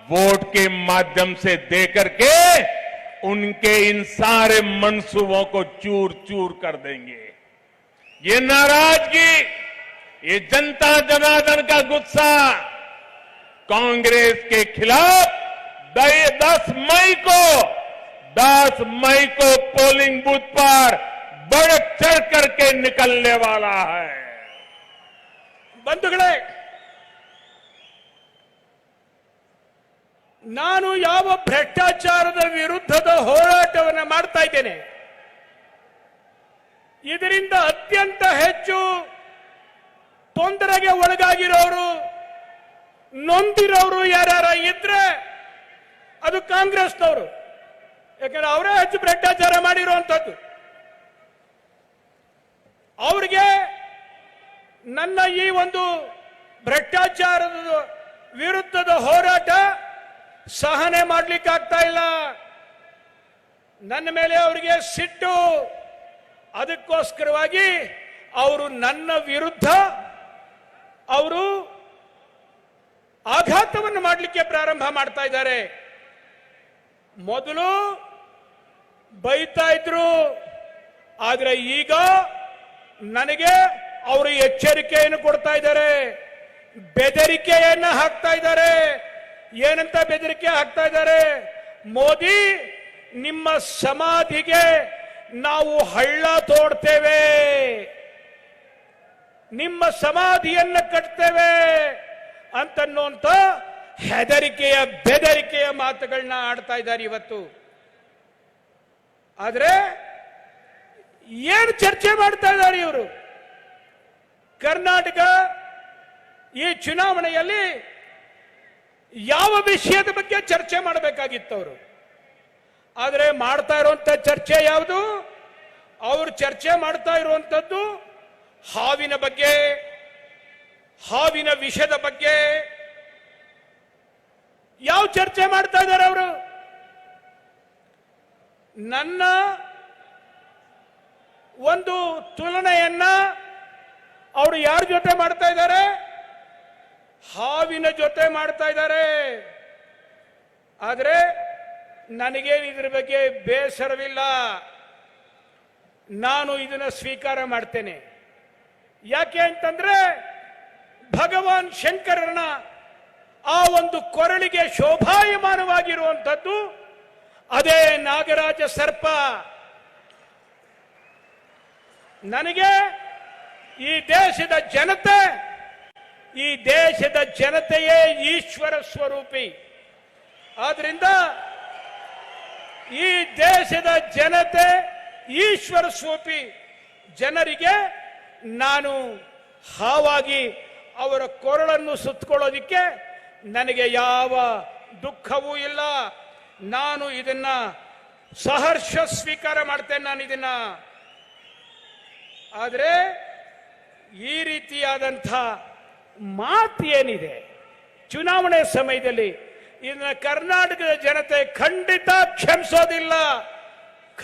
वोट के माध्यम से देकर के उनके इन सारे मंसूबों को चूर चूर कर देंगे। ये नाराजगी, ये जनता जनार्दन का गुस्सा कांग्रेस के खिलाफ 10 मई को पोलिंग बूथ पर बढ़ चढ़ करके निकलने वाला है। ಬಂಧುಗಳೇ, ನಾನು ಯಾವ ಭ್ರಷ್ಟಾಚಾರದ ವಿರುದ್ಧದ ಹೋರಾಟವನ್ನು ಮಾಡ್ತಾ ಇದ್ದೇನೆ, ಇದರಿಂದ ಅತ್ಯಂತ ಹೆಚ್ಚು ತೊಂದರೆಗೆ ಒಳಗಾಗಿರೋರು, ನೊಂದಿರೋರು ಯಾರ್ಯಾರ ಇದ್ರೆ ಅದು ಕಾಂಗ್ರೆಸ್ನವರು. ಯಾಕಂದ್ರೆ ಅವರೇ ಹೆಚ್ಚು ಭ್ರಷ್ಟಾಚಾರ ಮಾಡಿರುವಂತದ್ದು. ಅವರಿಗೆ ನನ್ನ ಈ ಒಂದು ಭ್ರಷ್ಟಾಚಾರದ ವಿರುದ್ಧದ ಹೋರಾಟ ಸಹನೆ ಮಾಡ್ಲಿಕ್ಕಾಗ್ತಾ ಇಲ್ಲ. ನನ್ನ ಮೇಲೆ ಅವರಿಗೆ ಸಿಟ್ಟು. ಅದಕ್ಕೋಸ್ಕರವಾಗಿ ಅವರು ನನ್ನ ವಿರುದ್ಧ ಅವರು ಆಘಾತವನ್ನು ಮಾಡಲಿಕ್ಕೆ ಪ್ರಾರಂಭ ಮಾಡ್ತಾ ಇದ್ದಾರೆ. ಮೊದಲು ಬೈತಾ ಇದ್ರು, ಆದ್ರೆ ಈಗ ನನಗೆ ಅವರು ಎಚ್ಚರಿಕೆಯನ್ನು ಕೊಡ್ತಾ ಇದ್ದಾರೆ, ಬೆದರಿಕೆಯನ್ನ ಹಾಕ್ತಾ ಇದ್ದಾರೆ. ಏನಂತ ಬೆದರಿಕೆ ಹಾಕ್ತಾ ಇದ್ದಾರೆ? ಮೋದಿ, ನಿಮ್ಮ ಸಮಾಧಿಗೆ ನಾವು ಹಳ್ಳ ತೋಡ್ತೇವೆ, ನಿಮ್ಮ ಸಮಾಧಿಯನ್ನ ಕಟ್ತೇವೆ ಅಂತನ್ನುವಂತ ಹೆದರಿಕೆಯ ಬೆದರಿಕೆಯ ಮಾತುಗಳನ್ನ ಆಡ್ತಾ ಇದ್ದಾರೆ ಇವತ್ತು. ಆದ್ರೆ ಏನು ಚರ್ಚೆ ಮಾಡ್ತಾ ಇದ್ದಾರೆ ಇವರು? ಕರ್ನಾಟಕ ಈ ಚುನಾವಣೆಯಲ್ಲಿ ಯಾವ ವಿಷಯದ ಬಗ್ಗೆ ಚರ್ಚೆ ಮಾಡಬೇಕಾಗಿತ್ತು ಅವರು? ಆದರೆ ಮಾಡ್ತಾ ಇರುವಂತ ಚರ್ಚೆ ಯಾವುದು? ಅವರು ಚರ್ಚೆ ಮಾಡ್ತಾ ಇರುವಂತದ್ದು ಹಾವಿನ ಬಗ್ಗೆ, ಹಾವಿನ ವಿಷದ ಬಗ್ಗೆ. ಯಾವ ಚರ್ಚೆ ಮಾಡ್ತಾ ಇದ್ದಾರೆ ಅವರು? ನನ್ನ ಒಂದು ತುಲನೆಯನ್ನ ಅವರು ಯಾರ ಜೊತೆ ಮಾಡ್ತಾ ಇದ್ದಾರೆ? ಹಾವಿನ ಜೊತೆ ಮಾಡ್ತಾ ಇದ್ದಾರೆ. ಆದ್ರೆ ನನಗೇನು ಇದ್ರ ಬಗ್ಗೆ ಬೇಸರವಿಲ್ಲ, ನಾನು ಇದನ್ನ ಸ್ವೀಕಾರ ಮಾಡ್ತೇನೆ. ಯಾಕೆ ಅಂತಂದ್ರೆ ಭಗವಾನ್ ಶಂಕರನ ಆ ಒಂದು ಕೊರಳಿಗೆ ಶೋಭಾಯಮಾನವಾಗಿರುವಂಥದ್ದು ಅದೇ ನಾಗರಾಜ ಸರ್ಪ. ನನಗೆ ಈ ದೇಶದ ಜನತೆಯೇ ಈಶ್ವರ ಸ್ವರೂಪಿ. ಆದ್ರಿಂದ ಈ ದೇಶದ ಜನತೆ ಈಶ್ವರ ಸ್ವರೂಪಿ ಜನರಿಗೆ ನಾನು ಹಾವಾಗಿ ಅವರ ಕೊರಳನ್ನು ಸುತ್ತಕೊಳ್ಳೋದಿಕ್ಕೆ ನನಗೆ ಯಾವ ದುಃಖವೂ ಇಲ್ಲ. ನಾನು ಇದನ್ನ ಸಹರ್ಷ ಸ್ವೀಕಾರ ಮಾಡ್ತೇನೆ. ನಾನು ಇದನ್ನ ಆದರೆ ಈ ರೀತಿಯಾದಂಥ ಮಾತು ಏನಿದೆ ಚುನಾವಣೆ ಸಮಯದಲ್ಲಿ, ಇದನ್ನ ಕರ್ನಾಟಕದ ಜನತೆ ಖಂಡಿತ ಕ್ಷಮಿಸೋದಿಲ್ಲ,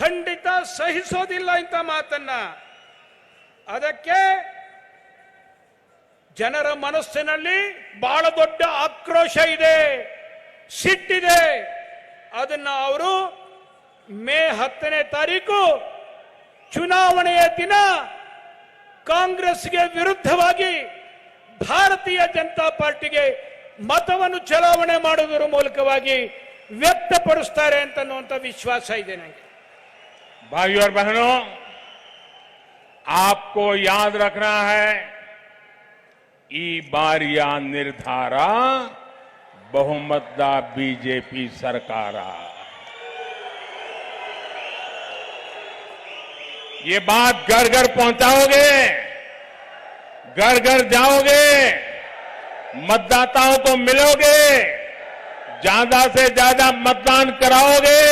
ಖಂಡಿತ ಸಹಿಸೋದಿಲ್ಲ ಇಂಥ ಮಾತನ್ನ. ಅದಕ್ಕೆ ಜನರ ಮನಸ್ಸಿನಲ್ಲಿ ಬಹಳ ದೊಡ್ಡ ಆಕ್ರೋಶ ಇದೆ, ಸಿಟ್ಟಿದೆ. ಅದನ್ನ ಅವರು ಮೇ 10ನೇ ತಾರೀಕು ಚುನಾವಣೆಯ ದಿನ ಕಾಂಗ್ರೆಸ್ಗೆ ವಿರುದ್ಧವಾಗಿ ಭಾರತೀಯ ಜನತಾ ಪಾರ್ಟಿಗೆ मतವನ್ನು ಚಲಾವಣೆ ಮಾಡುವುದರ ಮೂಲಕವಾಗಿ ವ್ಯಕ್ತಪಡಿಸುತ್ತಾರೆ ಅಂತನ್ನುವಂತ ವಿಶ್ವಾಸ ಇದೆ ನನಗೆ. भाइयों और बहनों, आपको याद रखना है ಈ ಬಾರಿಯ ನಿರ್ಧಾರ ಬಹುಮತದ ಬಿಜೆಪಿ ಸರ್ಕಾರ. ये बात घर घर पहुंचाओगे, घर घर जाओगे, मतदाताओं को मिलोगे, ज्यादा से ज्यादा मतदान कराओगे,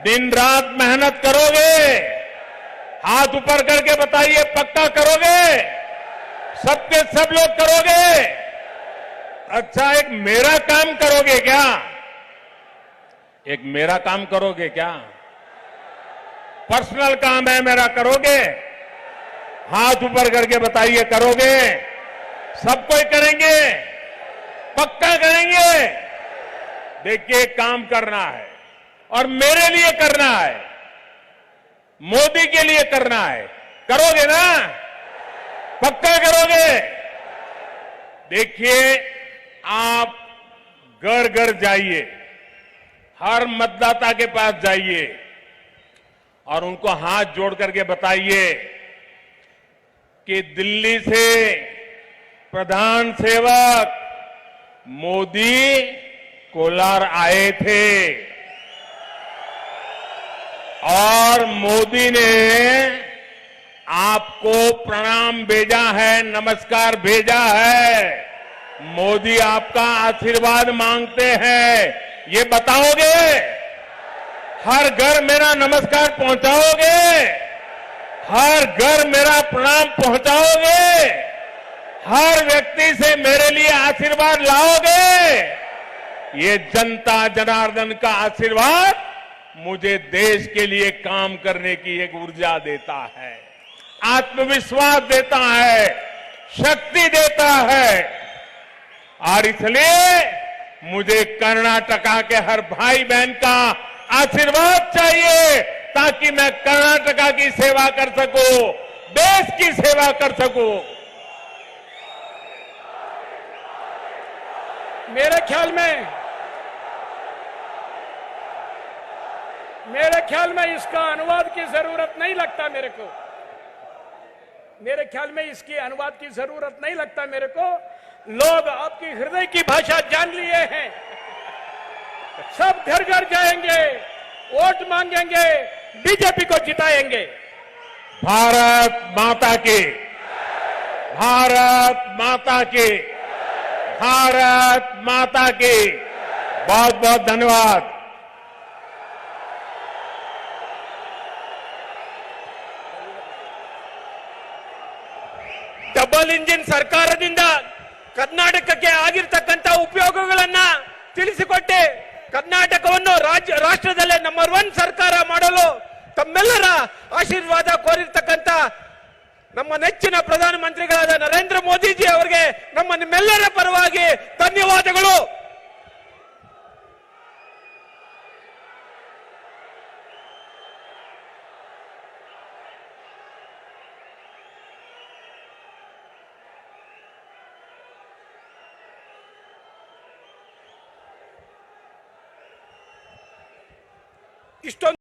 दिन रात मेहनत करोगे, हाथ ऊपर करके बताइए पक्का करोगे, सबके सब लोग करोगे. अच्छा, एक मेरा काम करोगे क्या? एक मेरा काम करोगे क्या? पर्सनल काम है मेरा, करोगे? हाथ ऊपर करके बताइए करोगे? सब कोई करेंगे, पक्का करेंगे. देखिए, काम करना है और मेरे लिए करना है, मोदी के लिए करना है. करोगे ना? पक्का करोगे? देखिए, आप घर घर जाइए, हर मतदाता के पास जाइए और उनको हाथ जोड़ करके बताइए कि दिल्ली से प्रधान सेवक मोदी कोलार आए थे और मोदी ने आपको प्रणाम भेजा है, नमस्कार भेजा है. मोदी आपका आशीर्वाद मांगते हैं. ये बताओगे? हर घर मेरा नमस्कार पहुंचाओगे? हर घर मेरा प्रणाम पहुंचाओगे? हर व्यक्ति से मेरे लिए आशीर्वाद लाओगे? ये जनता जनार्दन का आशीर्वाद मुझे देश के लिए काम करने की एक ऊर्जा देता है, आत्मविश्वास देता है, शक्ति देता है. और इसलिए मुझे कर्नाटका के हर भाई बहन का आशीर्वाद चाहिए ताकि मैं कर्नाटका की सेवा कर सकूं, देश की सेवा कर सकूं. मेरे ख्याल में इसका अनुवाद की जरूरत नहीं लगता मेरे को. मेरे ख्याल में इसकी अनुवाद की जरूरत नहीं लगता मेरे को. लोग आपकी हृदय की भाषा जान लिए हैं. सब घर घर जाएंगे, वोट मांगेंगे, बीजेपी को जिताएंगे. भारत माता की, भारत माता की, भारत माता की. बहुत बहुत धन्यवाद. ಡಬಲ್ ಇಂಜಿನ್ ಸರ್ಕಾರದಿಂದ ಕರ್ನಾಟಕಕ್ಕೆ ಆಗಿರ್ತಕ್ಕಂಥ ಉಪಯೋಗಗಳನ್ನ ತಿಳಿಸಿಕೊಟ್ಟೆ. ಕರ್ನಾಟಕವನ್ನು ರಾಷ್ಟ್ರದಲ್ಲೇ ನಂಬರ್ 1 ಸರ್ಕಾರ ಮಾಡಲು ತಮ್ಮೆಲ್ಲರ ಆಶೀರ್ವಾದ ಕೋರಿರ್ತಕ್ಕಂಥ ನಮ್ಮ ನೆಚ್ಚಿನ ಪ್ರಧಾನಮಂತ್ರಿಗಳಾದ ನರೇಂದ್ರ ಮೋದಿಜಿ ಅವರಿಗೆ ನಮ್ಮ ನಿಮ್ಮೆಲ್ಲರ ಪರವಾಗಿ ಧನ್ಯವಾದಗಳು. ಇಷ್ಟೊಂದು